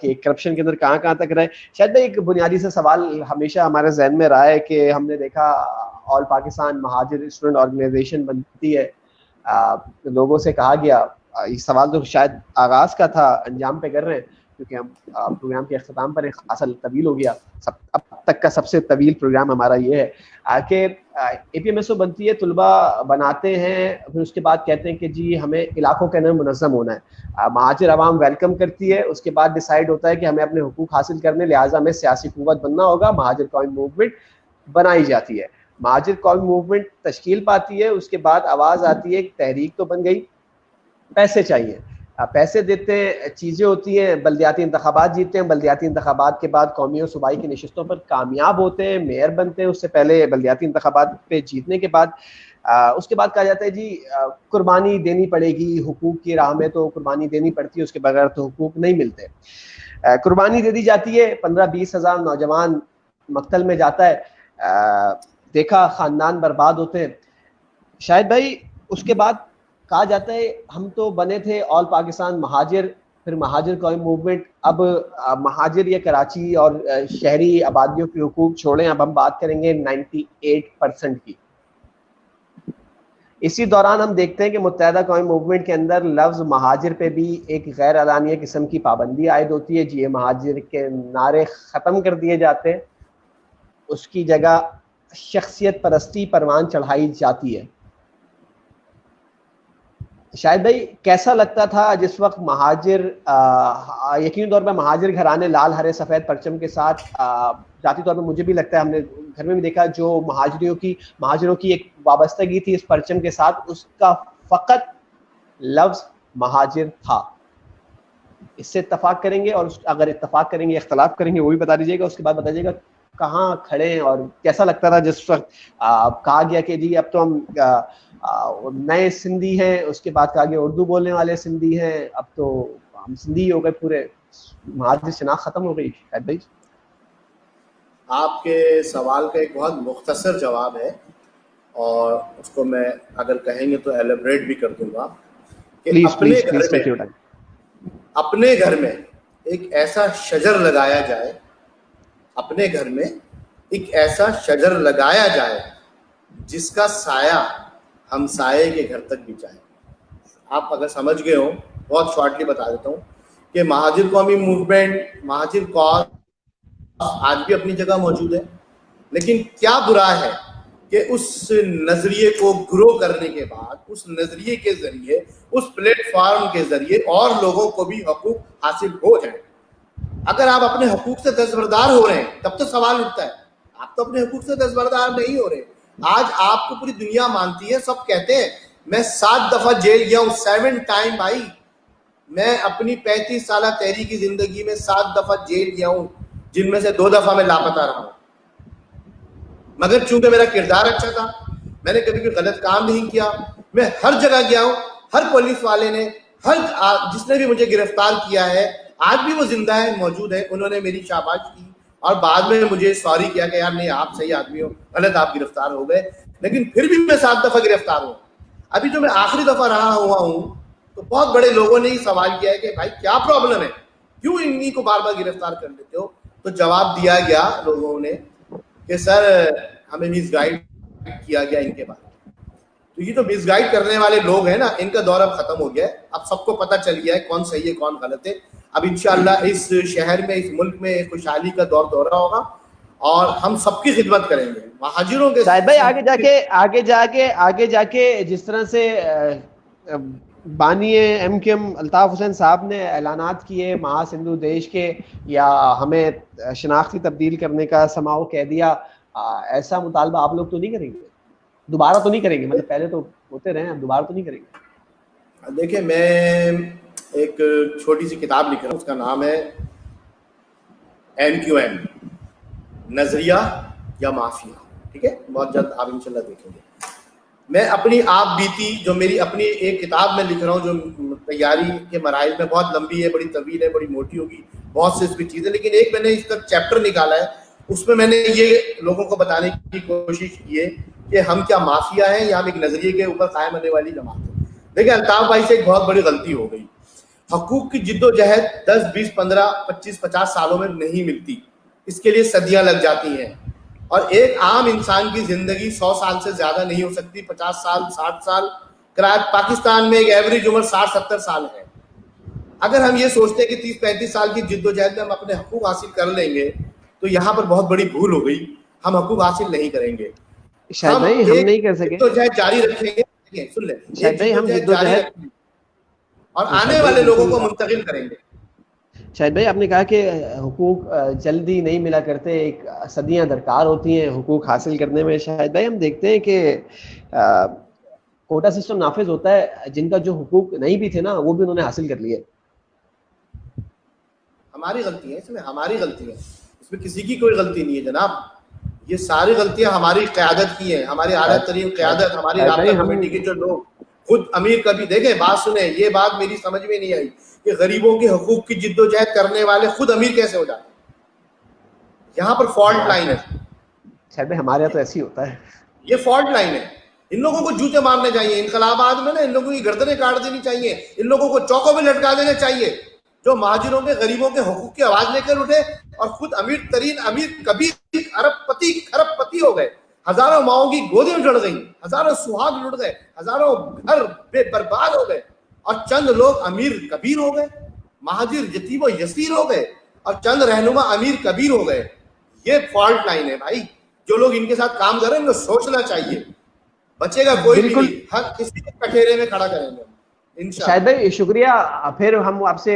कि करप्शन के अंदर कहाँ कहाँ तक रहे। शायद भाई एक बुनियादी सा सवाल हमेशा हमारे जहन में रहा है कि हमने देखा all Pakistan Muhajir student organisation बनती है, लोगों से कहा गया, ये सवाल तो शायद आगाज का था, अंजाम पे कर रहे हैं क्योंकि हम प्रोग्राम के अख्ताम पर एक खासा तवील हो गया, अब तक का सबसे तवील प्रोग्राम हमारा ये है कि APMSO बनती है, तुलबा बनाते हैं, फिर उसके बाद कहते हैं कि जी हमें इलाकों के अंदर मुनज़्ज़म होना है। महाजिर अवाम वेलकम करती है, उसके बाद डिसाइड होता है कि हमें अपने हुकूक हासिल करने, लिहाजा हमें सियासी कुव्वत बनना होगा। महाजिर कौम मूवमेंट बनाई जाती है, महाजिर कौम मूवमेंट तश्कील पाती है, उसके बाद आवाज़ आती है, तहरीक तो बन गई, पैसे चाहिए, पैसे देते हैं, चीज़ें होती हैं, बल्दियाती इंतखाबात जीतते हैं, बल्दियाती इंतखाबात के बाद कौमी और सूबाई की नशिस्तों पर कामयाब होते हैं, मेयर बनते हैं। उससे पहले बल्दियाती इंतखाबात पे जीतने के बाद उसके बाद कहा जाता है जी कुर्बानी देनी पड़ेगी, हुकूक की राह में तो कुर्बानी देनी पड़ती है, उसके बगैर तो हुकूक नहीं मिलते। कुर्बानी दे दी जाती है, 15-20 हज़ार नौजवान मक्तल में जाता है, देखा ख़ानदान बर्बाद होते हैं। शायद भाई उसके बाद कहा जाता है हम तो बने थे ऑल पाकिस्तान महाजिर, फिर महाजिर कौम मूवमेंट, अब महाजिर या कराची और शहरी आबादियों के हुकूक छोड़ें, अब हम बात करेंगे 98% की। इसी दौरान हम देखते हैं कि मुत्तहदा कौम मूवमेंट के अंदर लफ्ज़ महाजिर पे भी एक गैर एलानिया किस्म की पाबंदी आयद होती है। जी महाजिर के नारे ख़त्म कर दिए जाते हैं, उसकी जगह शख्सियत परस्ती परवान चढ़ाई जाती है। शायद भाई कैसा लगता था जिस वक्त महाजिर यकीन तौर पर महाजिर घराने लाल हरे सफ़ेद परचम के साथ, जाती तौर पर मुझे भी लगता है, हमने घर में भी देखा, जो महाजिरों की एक वाबस्तगी थी इस परचम के साथ, उसका फ़कत लफ्ज़ महाजिर था। इससे इत्तफाक करेंगे और अगर इत्तफाक करेंगे इख्तलाफ करेंगे वो भी बता दीजिएगा, उसके बाद बता दीजिएगा कहाँ खड़े हैं और कैसा लगता था जिस वक्त कहा गया कि जी अब तो हम नए सिंधी हैं, उसके बाद कहा गया उर्दू बोलने वाले सिंधी हैं, अब तो हम सिंधी हो गए पूरे, महाजिर शनाख्त खत्म हो गई। भाई आपके सवाल का एक बहुत मुख्तसर जवाब है और उसको मैं अगर कहेंगे तो एलेबरेट भी कर दूंगा कि अपने घर में एक ऐसा शजर लगाया जाए, अपने घर में एक ऐसा शजर लगाया जाए जिसका साया हमसाये के घर तक भी जाए। आप अगर समझ गए हो, बहुत शॉर्टली बता देता हूँ कि महाजिर कौमी मूवमेंट, महाजिर कौम आज भी अपनी जगह मौजूद है, लेकिन क्या बुरा है कि उस नजरिए को ग्रो करने के बाद, उस नजरिए के जरिए, उस प्लेटफॉर्म के जरिए और लोगों को भी हकूक हासिल हो जाए। अगर आप अपने हकूक से दस्तबरदार हो रहे हैं तब तो सवाल उठता है, आप तो अपने हकूक से दस्तबरदार नहीं हो रहे। आज आपको पूरी दुनिया मानती है, सब कहते हैं मैं 7 दफा जेल गया हूं, 7 टाइम भाई। मैं अपनी 35 साल तहरीकी जिंदगी में 7 दफा जेल गया हूं, जिनमें से 2 दफा मैं लापता रहा हूं। मगर चूंकि मेरा किरदार अच्छा था, मैंने कभी कोई गलत काम नहीं किया, मैं हर जगह गया हूं, हर पुलिस वाले ने, हर जिसने भी मुझे गिरफ्तार किया है, आज भी वो जिंदा है, मौजूद है, उन्होंने मेरी शाबाश की और बाद में मुझे सॉरी किया कि यार नहीं आप सही आदमी हो, गलत आप गिरफ्तार हो गए। लेकिन फिर भी मैं 7 दफा गिरफ्तार हूँ। अभी जो मैं आखिरी दफा रहा हुआ हूँ तो बहुत बड़े लोगों ने ही सवाल किया है कि भाई क्या प्रॉब्लम है, क्यों इन्हीं को बार बार गिरफ्तार कर लेते हो। तो जवाब दिया गया लोगों ने कि सर हमें मिसगाइड किया गया इनके बारे में। तो ये जो मिसगाइड करने वाले लोग हैं ना, इनका दौर अब खत्म हो गया है, अब सबको पता चल गया है कौन सही है कौन गलत है। अब इंशाअल्लाह इस शहर में, इस मुल्क में खुशहाली का दौरा होगा और हम सबकी खिदमत करेंगे महाजिरों के। शायद भाई आगे जाके जिस तरह से बानी MQM अल्ताफ हुसैन साहब ने ऐलानात किए महासिंधु देश के, या हमें शनाख्ती तब्दील करने का समाओ कह दिया, ऐसा मुतालबा आप लोग तो नहीं करेंगे, दोबारा तो नहीं करेंगे? मतलब पहले तो होते रहे, अब दोबारा तो नहीं करेंगे? देखिए मैं एक छोटी सी किताब लिख रहा हूँ, उसका नाम है MQM, नजरिया या माफिया। ठीक है, बहुत जल्द आप इंशाल्लाह देखेंगे। मैं अपनी आप बीती, जो मेरी अपनी एक किताब में लिख रहा हूँ, जो तैयारी के मराइल में बहुत लंबी है, बड़ी तवील है, बड़ी मोटी होगी, बहुत सी इसमें चीजें, लेकिन एक मैंने इसका चैप्टर निकाला है, उसमें मैंने ये लोगों को बताने की कोशिश की है कि हम क्या माफिया हैं या हम एक नजरिए के ऊपर कायम होने वाली जमात है। देखिए अल्ताफ भाई से एक बहुत बड़ी गलती हो गई, हकूक की जिद्दोजहद 10, 20, 15, 25, 50 सालों में नहीं मिलती, इसके लिए सदियां लग जाती हैं। और एक आम इंसान की जिंदगी 100 साल से ज्यादा नहीं हो सकती, 50 साल, 60 साल। पाकिस्तान में एक एवरेज उम्र 60-70 साल है। अगर हम ये सोचते हैं कि 30-35 साल की जिद्दोजहद में हम अपने हकूक हासिल कर लेंगे, तो यहाँ पर बहुत बड़ी भूल हो गई, हम हकूक हासिल नहीं करेंगे। शायद हम भाई हम एक नहीं कर सके, जिद्दोजहद जारी रखेंगे, सुन ले, शायद एक भाई हम जिद्दोजहद जारी जिद्दोजहद, रखेंगे और शायद आने भाई वाले लोगों बिल्कुल, को मुंतकिल करेंगे। शायद भाई आपने कहा कि हुकूक जल्दी नहीं मिला करते, एक सदियां दरकार होती हैं हुकूक हासिल करने में। शायद भाई हम देखते हैं कि कोटा सिस्टम नाफिज होता है, जिनका जो हुकूक नहीं भी थे ना वो भी उन्होंने हासिल कर लिए। हमारी गलती है इसमें, हमारी गलती है इसमें, किसी की कोई गलती नहीं है जनाब। ये सारी गलतियां हमारी क़यादत की है, हमारी आला तरीन क़यादत, हमारी राब्ता कमेटी के जो लोग खुद अमीर, कभी देखे बात सुने, ये बात मेरी समझ में नहीं आई कि गरीबों के हकूक की जिद्दोजहद करने वाले खुद अमीर कैसे हो जाते हैं। यहाँ पर फॉल्ट लाइन है। शायद भाई हमारे यहाँ तो ऐसे ही होता है, ये फॉल्ट लाइन है। इन लोगों को जूते मारने चाहिए, इनकलाबाद में ना इन लोगों की गर्दनें काट देनी चाहिए, इन लोगों को चौकों में लटका देने चाहिए, जो महाजिरों के, गरीबों के हकूक की आवाज लेकर उठे और खुद अमीर तरीन, अमीर कबीर, अरबपति, खरबपति हो गए। हजारों माओं की गोदियां उजड़ गई, हजारों सुहाग लुट गए, हजारों घर बर्बाद हो गए, और चंद लोग अमीर कबीर हो गए, महाजिर यतीम व यसीर हो गए, और चंद रहनुमा अमीर कबीर हो गए। ये फॉल्ट लाइन है भाई। जो लोग इनके साथ काम कर रहे हैं इनको सोचना चाहिए, बचेगा कोई भी नहीं, हर किसी को कठेरे में खड़ा करेंगे इंशाअल्लाह। शायद भाई शुक्रिया, फिर हम आपसे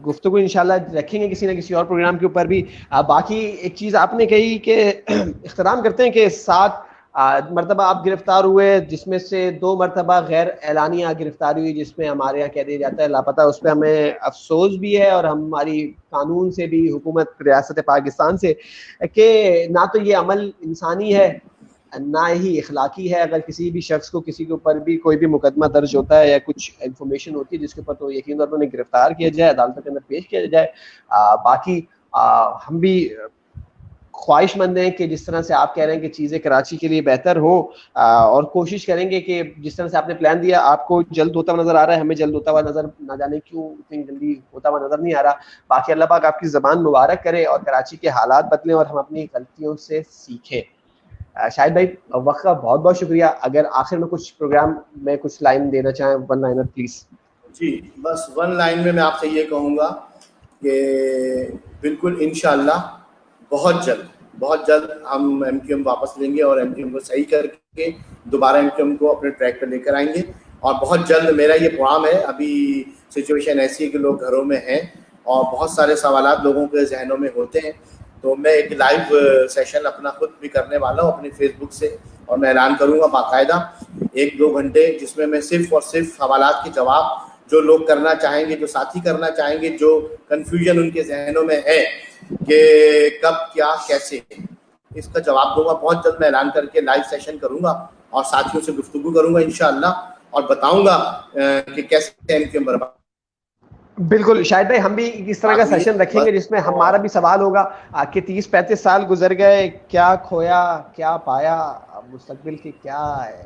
गुफ्तगू इंशाल्लाह रखेंगे किसी ना किसी और प्रोग्राम के ऊपर भी। बाकी एक चीज़ आपने कही कि इख्तराम करते हैं कि 7 मरतबा आप गिरफ्तार हुए, जिसमें से 2 मरतबा गैर एलानिया गिरफ्तारी हुई, जिसमें हमारे यहाँ कह दिया जाता है लापता। उस पर हमें अफसोस भी है और हमारी कानून से भी, हुकूमत रियासत पाकिस्तान से, कि ना तो ये अमल इंसानी है ना ही इखलाकी है। अगर किसी भी शख्स को, किसी के ऊपर भी कोई भी मुकदमा दर्ज होता है या कुछ इन्फॉर्मेशन होती है जिसके ऊपर, तो यकीन तौर पर उन्हें गिरफ्तार किया जाए, अदालत के अंदर पेश किया जाए। बाकी हम भी ख्वाहिशमंद हैं कि जिस तरह से आप कह रहे हैं कि चीज़ें कराची के लिए बेहतर हो, और कोशिश करेंगे कि जिस तरह से आपने प्लान दिया, आपको जल्द होता हुआ नजर आ रहा है, हमें जल्द होता हुआ नजर, ना जाने क्यों इतनी जल्दी होता हुआ नजर नहीं आ रहा। बाकी अल्लाह पाक आपकी ज़बान मुबारक करे और कराची के हालात बदलें और हम अपनी गलतियों से सीखें। शाहिद भाई वक्त का बहुत बहुत शुक्रिया। अगर आखिर में कुछ प्रोग्राम में कुछ लाइन देना चाहें, 1 लाइनर प्लीज। जी बस 1 लाइन में मैं आपसे ये कहूँगा कि बिल्कुल इंशाअल्लाह बहुत जल्द हम एमक्यूएम वापस लेंगे और एमक्यूएम को सही करके दोबारा एमक्यूएम को अपने ट्रैक पर लेकर आएंगे। और बहुत जल्द मेरा ये प्रोग्राम है, अभी सिचुएशन ऐसी है कि लोग घरों में हैं और बहुत सारे सवालात लोगों के जहनों में होते हैं, तो मैं एक लाइव सेशन अपना खुद भी करने वाला हूँ अपने फेसबुक से, और मैं ऐलान करूँगा बाकायदा 1-2 घंटे, जिसमें मैं सिर्फ और सिर्फ सवालात के जवाब जो लोग करना चाहेंगे, जो साथी करना चाहेंगे, जो कन्फ्यूजन उनके जहनों में है कि कब क्या कैसे, इसका जवाब दूंगा। बहुत जल्द मैं ऐलान करके लाइव सेशन करूंगा और साथियों से गुफ्तगू करूंगा इंशाअल्लाह, और बताऊंगा कि कैसे एमक्यूएम बर्बाद। बिल्कुल शाहिद भाई, हम भी इस तरह का सेशन रखेंगे जिसमें हमारा भी सवाल होगा कि 30-35 साल गुजर गए, क्या खोया क्या पाया, मुस्तकबिल के क्या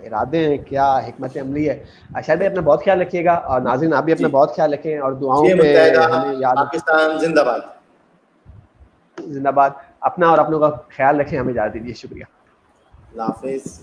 इरादे हैं, क्या हिकमत अमली है। शाहिद भाई अपना बहुत ख्याल रखिएगा और नाज़रीन आप भी अपना बहुत ख्याल रखें और दुआओं पे हमें याद। पाकिस्तान जिंदाबाद, जिंदाबाद। अपना और अपनों का ख्याल रखें, हमें इजाज़त दीजिए। शुक्रिया, अल्लाह हाफिज़।